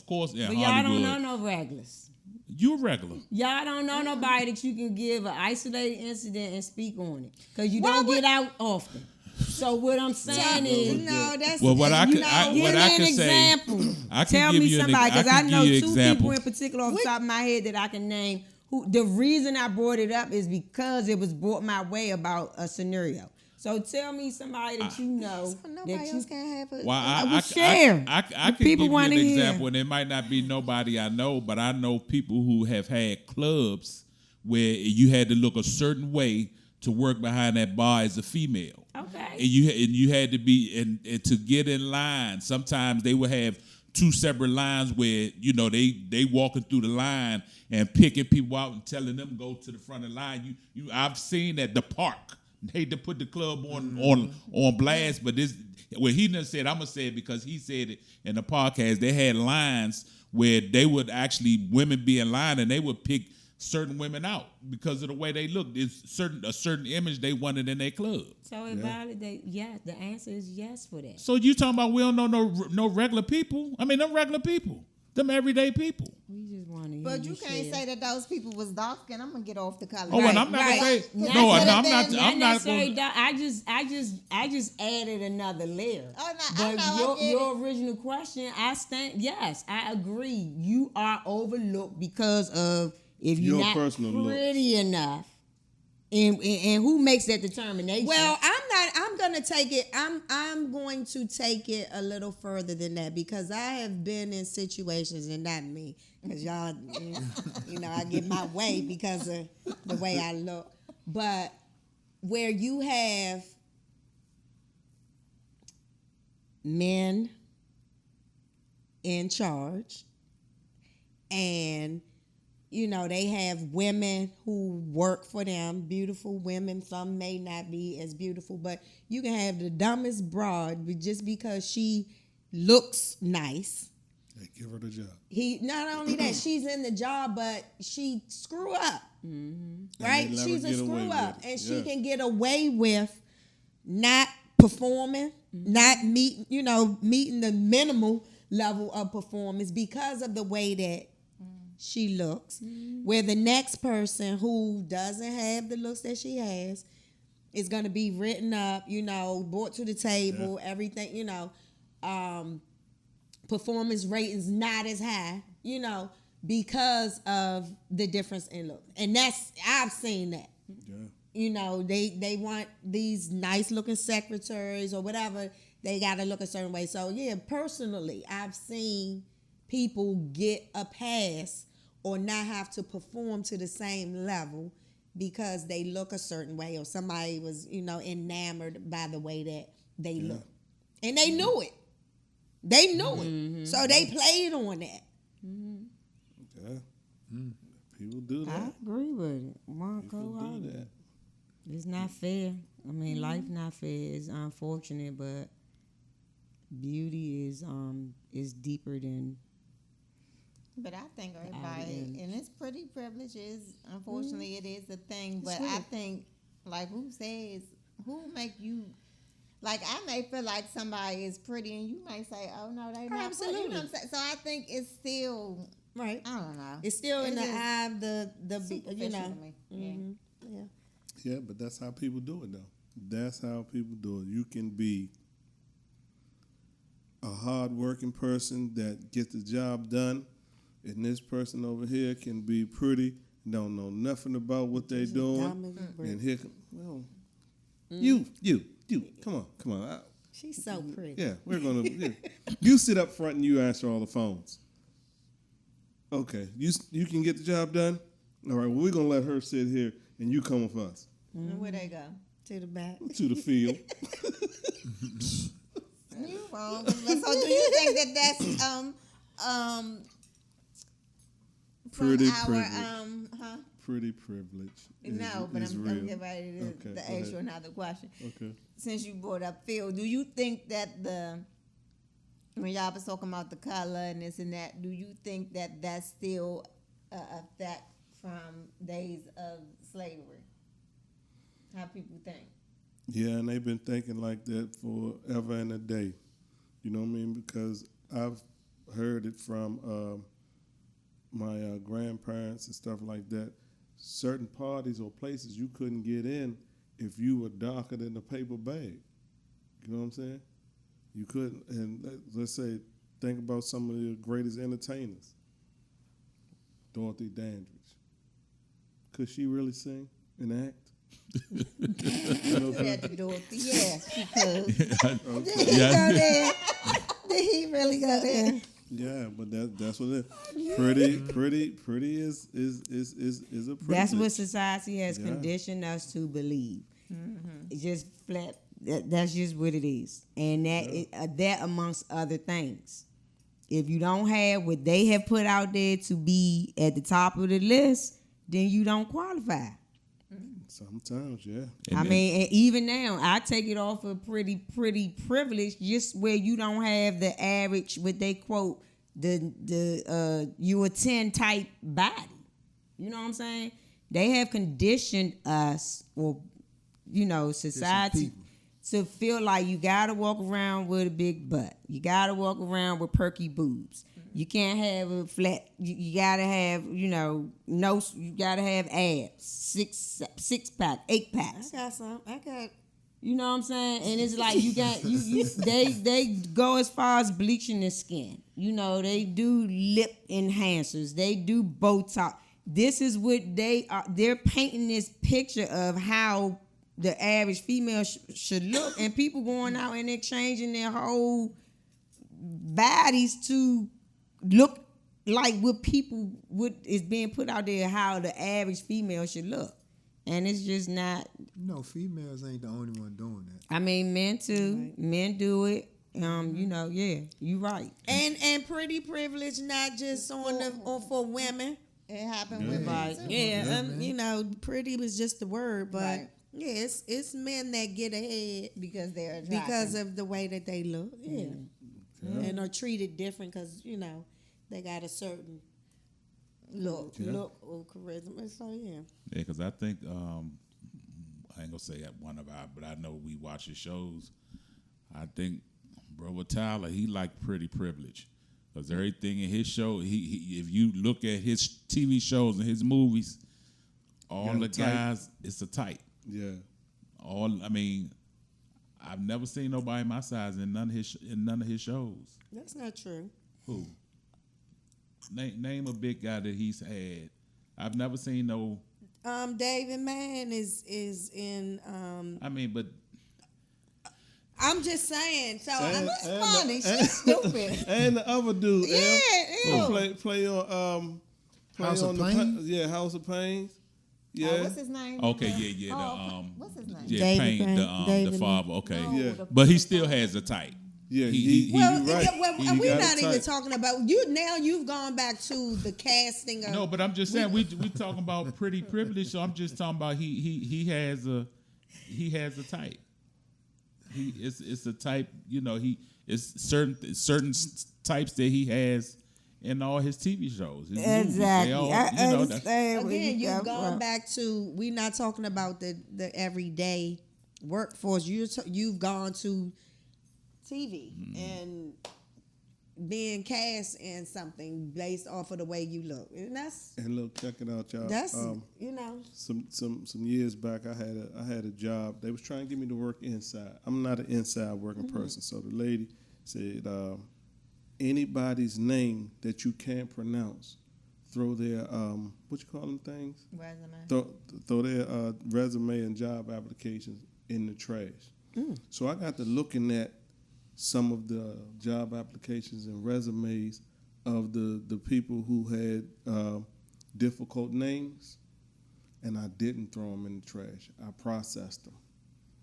course, in But y'all Hollywood, don't know no regulars. you a regular. Y'all don't know nobody that you can give an isolated incident and speak on it, because you Why don't would- get out often. So what I'm saying is, No, that's Well, what I you could, know, give what me I an could say, example. I can Tell give me you an, somebody, because I can know give you an two example. people in particular off the top of my head that I can name. Who the reason I brought it up is because it was brought my way about a scenario. So tell me somebody that you know so nobody that you else can have a. Well, will I share. I The could people give you wanna an hear. example, and it might not be nobody I know, but I know people who have had clubs where you had to look a certain way to work behind that bar as a female. Okay. And you had to be and to get in line. Sometimes they would have two separate lines where they walking through the line and picking people out and telling them go to the front of the line. I've seen at the park. They hate to put the club on blast, but this well he done said, I'm gonna say it because he said it in the podcast. They had lines where they would actually women be in line and they would pick certain women out because of the way they looked. It's a certain image they wanted in their club. So it validates. Yeah, the answer is yes for that. So you talking about we don't know no regular people? I mean, them regular people, them everyday people. We just want to. But you can't say that those people was dark skin. I'm gonna get off the color. Oh, and I'm not gonna say Not no. necessarily I'm not. then, I'm not necessarily going. I just added another layer. Oh, no, I But know, I get your original question, yes, I agree. You are overlooked because of if you're Your not personal looks. pretty enough. And who makes that determination? Well, I'm going to take it a little further than that, because I have been in situations, and not me, because y'all, I get my way because of the way I look, but where you have men in charge, and they have women who work for them, beautiful women. Some may not be as beautiful, but you can have the dumbest broad just because she looks nice. Hey, give her the job. He not only that, she's in the job, but she screw up, right? they let her She's a get away screw up, with it. and she Yeah. can get away with not performing, not meeting the minimal level of performance because of the way that she looks. Where the next person who doesn't have the looks that she has is going to be written up, brought to the table, everything, performance ratings not as high, because of the difference in look. And I've seen that. Yeah. They want these nice looking secretaries or whatever. They got to look a certain way. So yeah, personally, I've seen people get a pass or not have to perform to the same level because they look a certain way, or somebody was, enamored by the way that they look. And they knew it. They knew it. So they played on that. Yeah. People do that. I agree with it. Marco, People do that. it's not fair. I mean, life not fair. It's unfortunate, but beauty is deeper than. But I think everybody, and it's pretty privileges. Unfortunately, it is a thing. But I think, like, who make you? Like, I may feel like somebody is pretty, and you may say, "Oh no, they not." Absolutely. You know what I'm saying? So I think it's still, Right. I don't know. It's still in the just eye of the superficial to me. Yeah. Yeah, but that's how people do it, though. That's how people do it. You can be a hard-working person that gets the job done, and this person over here can be pretty, don't know nothing about what they're doing, and here, you, come on. She's so pretty. Yeah, we're gonna. Yeah. You sit up front and you answer all the phones. Okay, you can get the job done. All right, well, we're gonna let her sit here and you come with us And where they go? To the back. to the field. You wrong. So do you think that that's from Pretty our privilege. Pretty privilege. No, but is I'm real. getting ready to Okay, go ask ahead. you another question. Okay. Since you brought up Phil, do you think that when y'all was talking about the color and this and that, do you think that that's still a effect from days of slavery? How people think? Yeah, and they've been thinking like that forever and a day. You know what I mean? Because I've heard it from my grandparents and stuff like that. Certain parties or places you couldn't get in if you were darker than the paper bag. You know what I'm saying? You couldn't. And let's say, think about some of the greatest entertainers. Dorothy Dandridge. Could she really sing and act? Yeah, Dorothy. Yeah, she could. Did he Yeah. go there? Did he really go there? Yeah, but that's what it is. Pretty is a privilege. That's what society has Yeah. conditioned us to believe. It's just flat. That's just what it is, and that amongst other things. If you don't have what they have put out there to be at the top of the list, then you don't qualify. Sometimes, yeah. And even now, I take it off of pretty privilege, just where you don't have the average, what they quote, you a 10 type body. You know what I'm saying? They have conditioned us, or society, to feel like you gotta walk around with a big butt. You gotta walk around with perky boobs. You can't have a flat. You gotta have, no. You gotta have abs, six pack, 8 packs. I got some. I got. You know what I'm saying? And it's like you got they go as far as bleaching the skin. They do lip enhancers. They do Botox. This is what they are. They're painting this picture of how the average female should look, and people going out and exchanging their whole bodies to look like what is being put out there, how the average female should look. And it's just not. No, females ain't the only one doing that. I mean, men too. Right. Men do it. Yeah, you right. And pretty privilege, not just for women. It happened with Right. Yeah, pretty was just the word, but Right. yeah, it's men that get ahead because they're attractive. because of the way that they look. Yeah. And are treated different because, they got a certain look or charisma. So, yeah. Yeah, because I think I ain't gonna say that one of our, but I know we watch his shows. I think Brother Tyler, he like pretty privilege, because everything in his show, he if you look at his TV shows and his movies, all the guys, it's a type. Yeah. I've never seen nobody my size in none of his shows. That's not true. Who? Name a big guy that he's had. I've never seen no. David Mann is in. But I'm just saying. So And- it's and funny. the- She's stupid. And the other dude, Yeah, play on House of the Pain? House of Pains. Oh, Yeah. what's his name? Okay, yeah. What's his name? Yeah, David Payne, Payne, the David father. Okay, Yeah. but he still has a type. Yeah, He- Well, you right. He we're got not a even type. talking about you. Now you've gone back to the casting of. No, but I'm just saying we talking about pretty privilege. So I'm just talking about he has a type. It's a type. It's certain types that he has in all his TV shows. His movies. Exactly. They all, I that's- understand where Again, you you've come gone from. back to. We're not talking about the everyday workforce. You've gone to TV and being cast in something based off of the way you look, and that's And look, check it out, y'all. Some years back, I had a job. They was trying to get me to work inside. I'm not an inside working person, so the lady said, anybody's name that you can't pronounce, throw their what you call them things? Resume. Throw their resume and job applications in the trash. So I got to looking at some of the job applications and resumes of the people who had difficult names, and I didn't throw them in the trash. I processed them.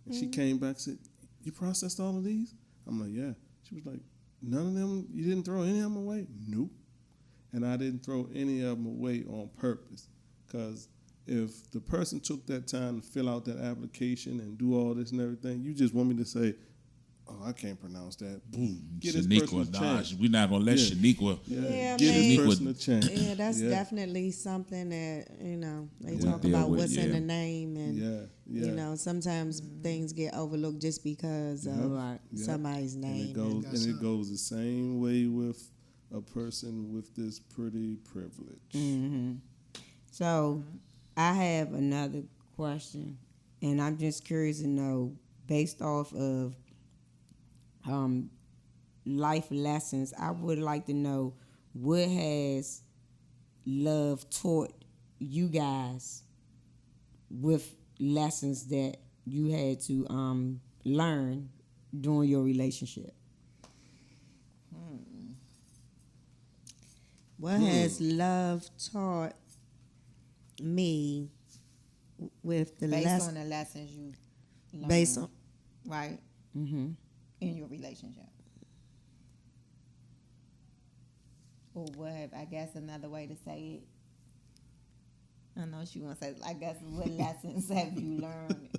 And she came back and said, "You processed all of these?" I'm like, "Yeah." She was like, "None of them, you didn't throw any of them away?" Nope. And I didn't throw any of them away on purpose, because if the person took that time to fill out that application and do all this and everything, you just want me to say, Oh, I can't pronounce that. Boom. Get this person a Shaniqua, nah, chance. we're not gonna let Yeah. Shaniqua. Yeah, Give this man. person a chance. Yeah, that's Yeah. definitely something that, they Yeah. talk Deal about with, what's in yeah. the name, and Yeah. sometimes things get overlooked just because of Yep. somebody's And name. it goes the same way with a person with this pretty privilege. So I have another question, and I'm just curious to know, based off of life lessons, I would like to know, what has love taught you guys with lessons that you had to learn during your relationship? What has love taught me with the Based lesson? on the lessons you learned, Based on right in your relationship. Or what have, I guess another way to say it. I know she wants to say, I guess, what lessons have you learned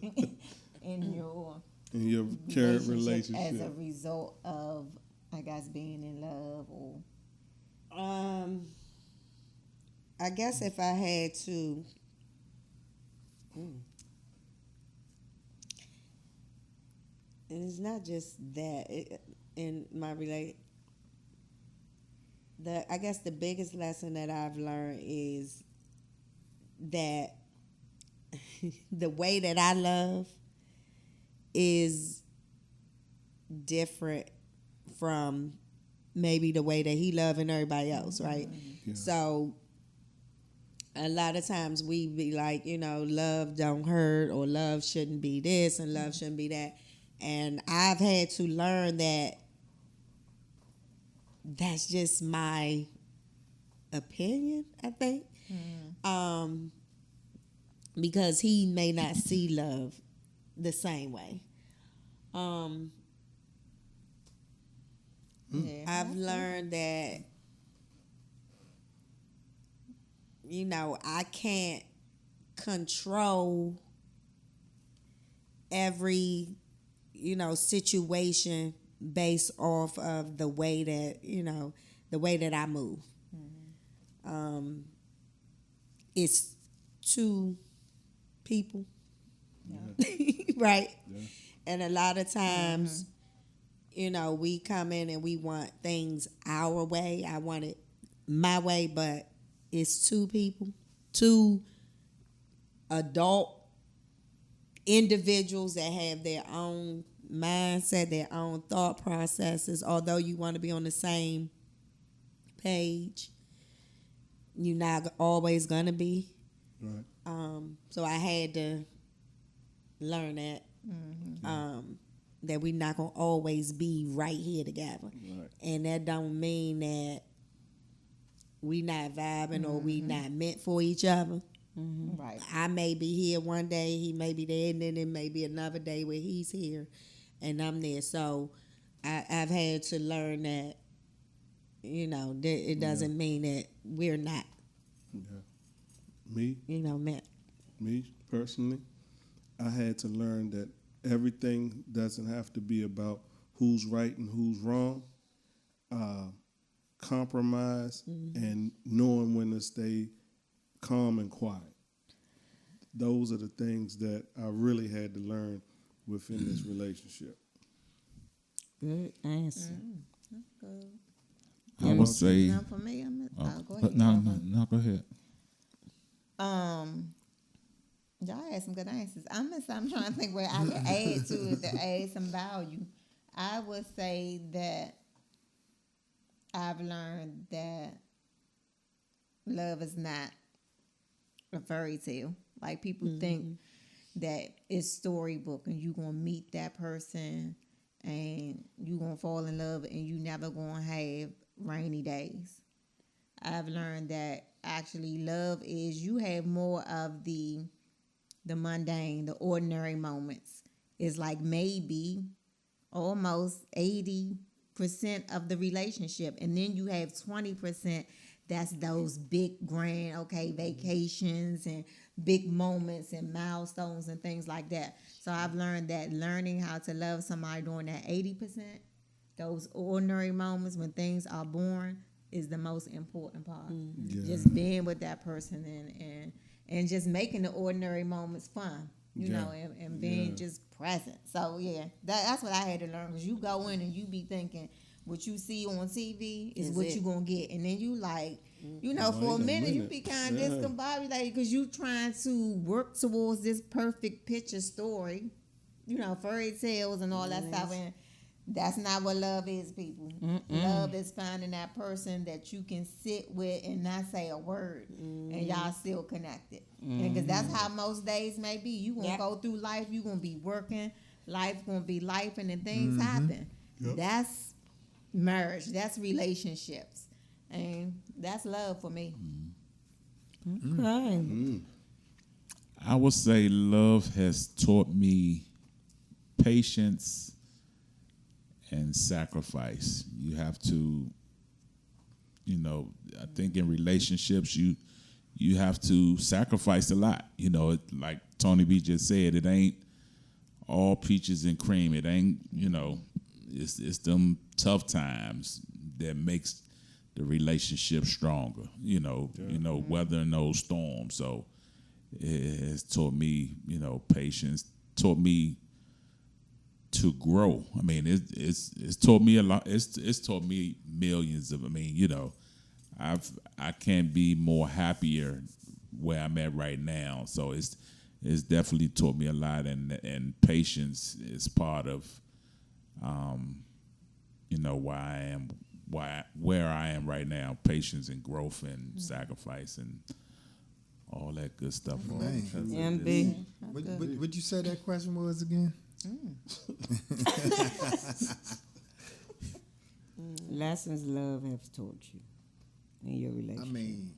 in your In your current as relationship. a result of, I guess, being in love? Or I guess if I had to, and it's not just that in my I guess the biggest lesson that I've learned is that the way that I love is different from maybe the way that he loving everybody else, right? Yeah. So a lot of times we be like, love don't hurt, or love shouldn't be this and love shouldn't be that. And I've had to learn that that's just my opinion, I think. Because he may not see love the same way. yeah, I've learned that, I can't control every, situation based off of the way that I move. It's two people, right? Yeah. And a lot of times, we come in and we want things our way. I want it my way, but it's two people, two adult individuals that have their own mindset, their own thought processes. Although you want to be on the same page, you're not always gonna be. Right. So I had to learn that that we're not gonna always be right here together, Right. and that don't mean that we not vibing or we not meant for each other. right. I may be here one day, he may be there, and then it may be another day where he's here and I'm there. So I've had to learn that, that it doesn't mean that we're not, Me meant. personally, I had to learn that everything doesn't have to be about who's right and who's wrong. Compromise and knowing when to stay calm and quiet. Those are the things that I really had to learn within this relationship. Good answer. I would say, Now for me, go ahead. no, go ahead. Y'all had some good answers. I'm trying to think where I can add to it to add some value. I would say that I've learned that love is not a fairy tale. Like people think that it's storybook and you gonna meet that person and you gonna fall in love and you never gonna have rainy days. I've learned that actually love is you have more of the mundane, the ordinary moments. It's like maybe almost 80% of the relationship. And then you have 20% that's those big grand, vacations and big moments and milestones and things like that. So I've learned that learning how to love somebody during that 80%, those ordinary moments when things are born, is the most important part. Just being with that person and just making the ordinary moments fun, you know, and being just present. So yeah, that's what I had to learn, because you go in and you be thinking what you see on TV is what you gonna get, and then you like, you know, for a minute you be kind of discombobulated, like, because you trying to work towards this perfect picture story, you know, fairy tales and all that stuff, and that's not what love is, people. Love is finding that person that you can sit with and not say a word, and y'all still connected. Because that's how most days may be. You gonna go through life, you gonna be working, life gonna be life, and then things happen. That's marriage. That's relationships, and that's love for me. Okay. I would say love has taught me patience and sacrifice. You have to, you know, I think in relationships you have to sacrifice a lot. You know, like Tony B just said, it ain't all peaches and cream. It ain't, you know, it's them tough times that makes the relationship stronger. You know, weathering those storms. So it has taught me, you know, patience. Taught me to grow. I mean, it's taught me a lot. It's taught me millions of. I mean, you know, I can't be more happier where I'm at right now. So it's definitely taught me a lot, and patience is part of, you know, where I am right now. Patience and growth and sacrifice and all that good stuff. MB. What you say that question was again? Lessons love has taught you in your relationship. I mean,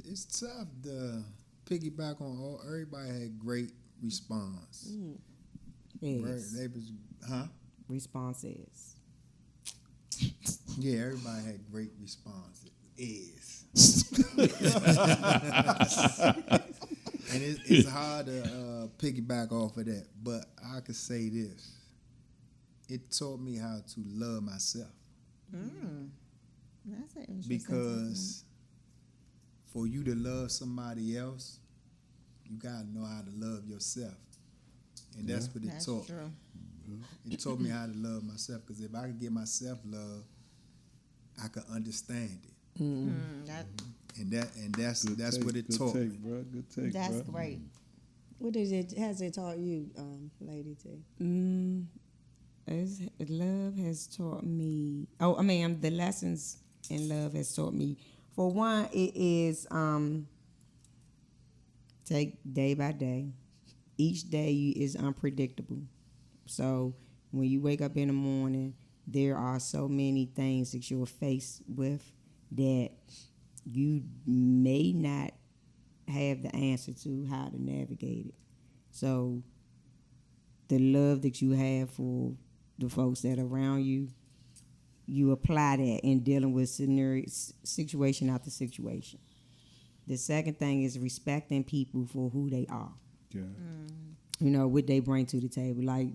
it's tough to piggyback on all. Everybody had great response. Yes. They was, huh? Response is. Yeah, everybody had great response. Is. And it's hard to piggyback off of that, but I could say this: it taught me how to love myself. That's an interesting Because for you to love somebody else, you gotta know how to love yourself, and that's what it That's taught. true. It taught me how to love myself, because if I could give myself love, I could understand it, and that's what it good taught take, me. bro. Good take, That's bro. great. What has it taught you, Lady T? Love has taught me. The lessons in love has taught me. For one, it is take day by day. Each day is unpredictable. So when you wake up in the morning, there are so many things that you're faced with that you may not have the answer to how to navigate it. So the love that you have for the folks that are around you, you apply that in dealing with situation after situation. The second thing is respecting people for who they are. Yeah. You know, what they bring to the table. Like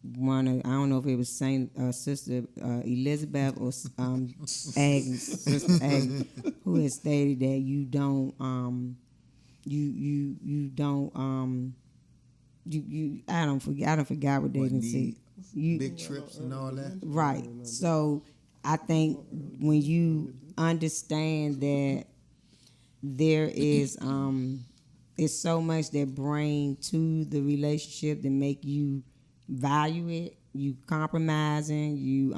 I don't know if it was Sister Elizabeth or Agnes, Sister Agnes, who has stated that you don't I don't forget what they didn't say. Big trips and all that. Right. So I think when you understand that there is it's so much that bring to the relationship that make you value it, you compromising, you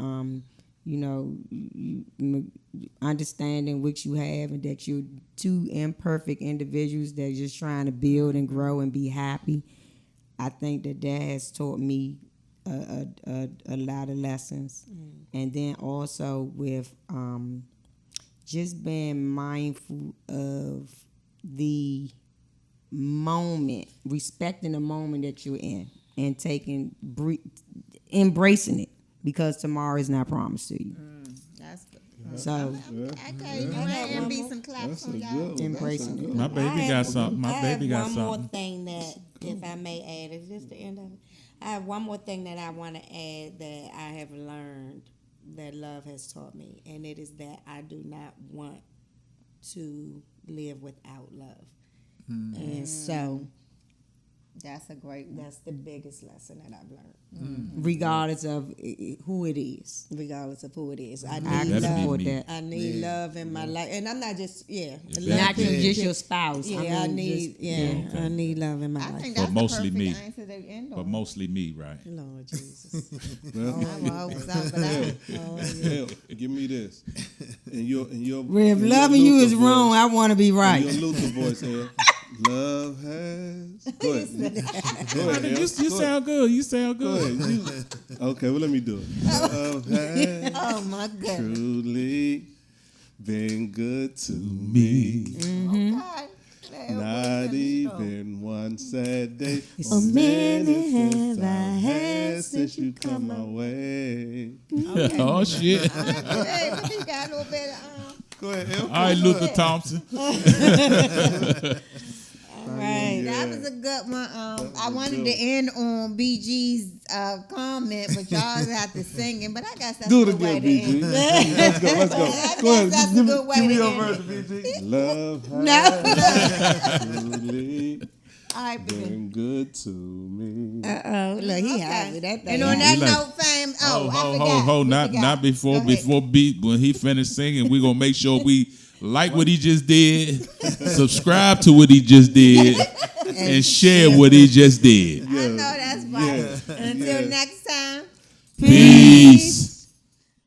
understanding what you have, and that you're two imperfect individuals that are just trying to build and grow and be happy. I think that has taught me a lot of lessons. And then also with just being mindful of the moment, respecting the moment that you're in, and embracing it, because tomorrow is not promised to you. That's good. So Okay, you and be some claps That's a on y'all. good one. embracing That's a it. good My one. baby got something. My baby got one more something. thing that, if I may add, is this the end of it? I have one more thing that I want to add that I have learned that love has taught me, and it is that I do not want to live without love. And so That's a great one. that's the biggest lesson that I've learned, regardless of who it is. regardless of who it is. I I need can Definitely support me. that. I need love in my life, and I'm not just Not Yeah. just your spouse. Yeah, I need just- I need love in my I life. think But that's mostly the me. perfect answer to end But on. mostly me, right? Lord Jesus. Well, I will hope so, but I, hell, give me this. In your If in your loving you Luther is wrong, voice, I want to be in right. your Luther voice here. Love has. Go ahead. Go ahead. You El. Go sound good. You sound Go good. ahead. Okay, well let me do it. Love has oh my goodness. truly been good to me. God. Not even one sad day. A minute since have I had since you come my way. Oh shit! Hey, but you got a little bit of, Go ahead, El. All right, Luther Thompson. right. That was a good one. I wanted to end on BG's comment, but y'all have to sing it. But I guess that's Do a it good way again, to end. BG. Let's go. Let's go. I Go guess ahead. that's a good way Give me to your end version, it. BG. Love has truly All right, begin. been good to me. Oh, look, he has Okay. it. That thing. And on that You like- note, fam. Oh, I Ho, forgot. We not forgot. before Go ahead. before beat when he finished singing. We gonna make sure we like what he just did, subscribe to what he just did, and share what he just did. I know that's right. Until Yeah. next time. Peace.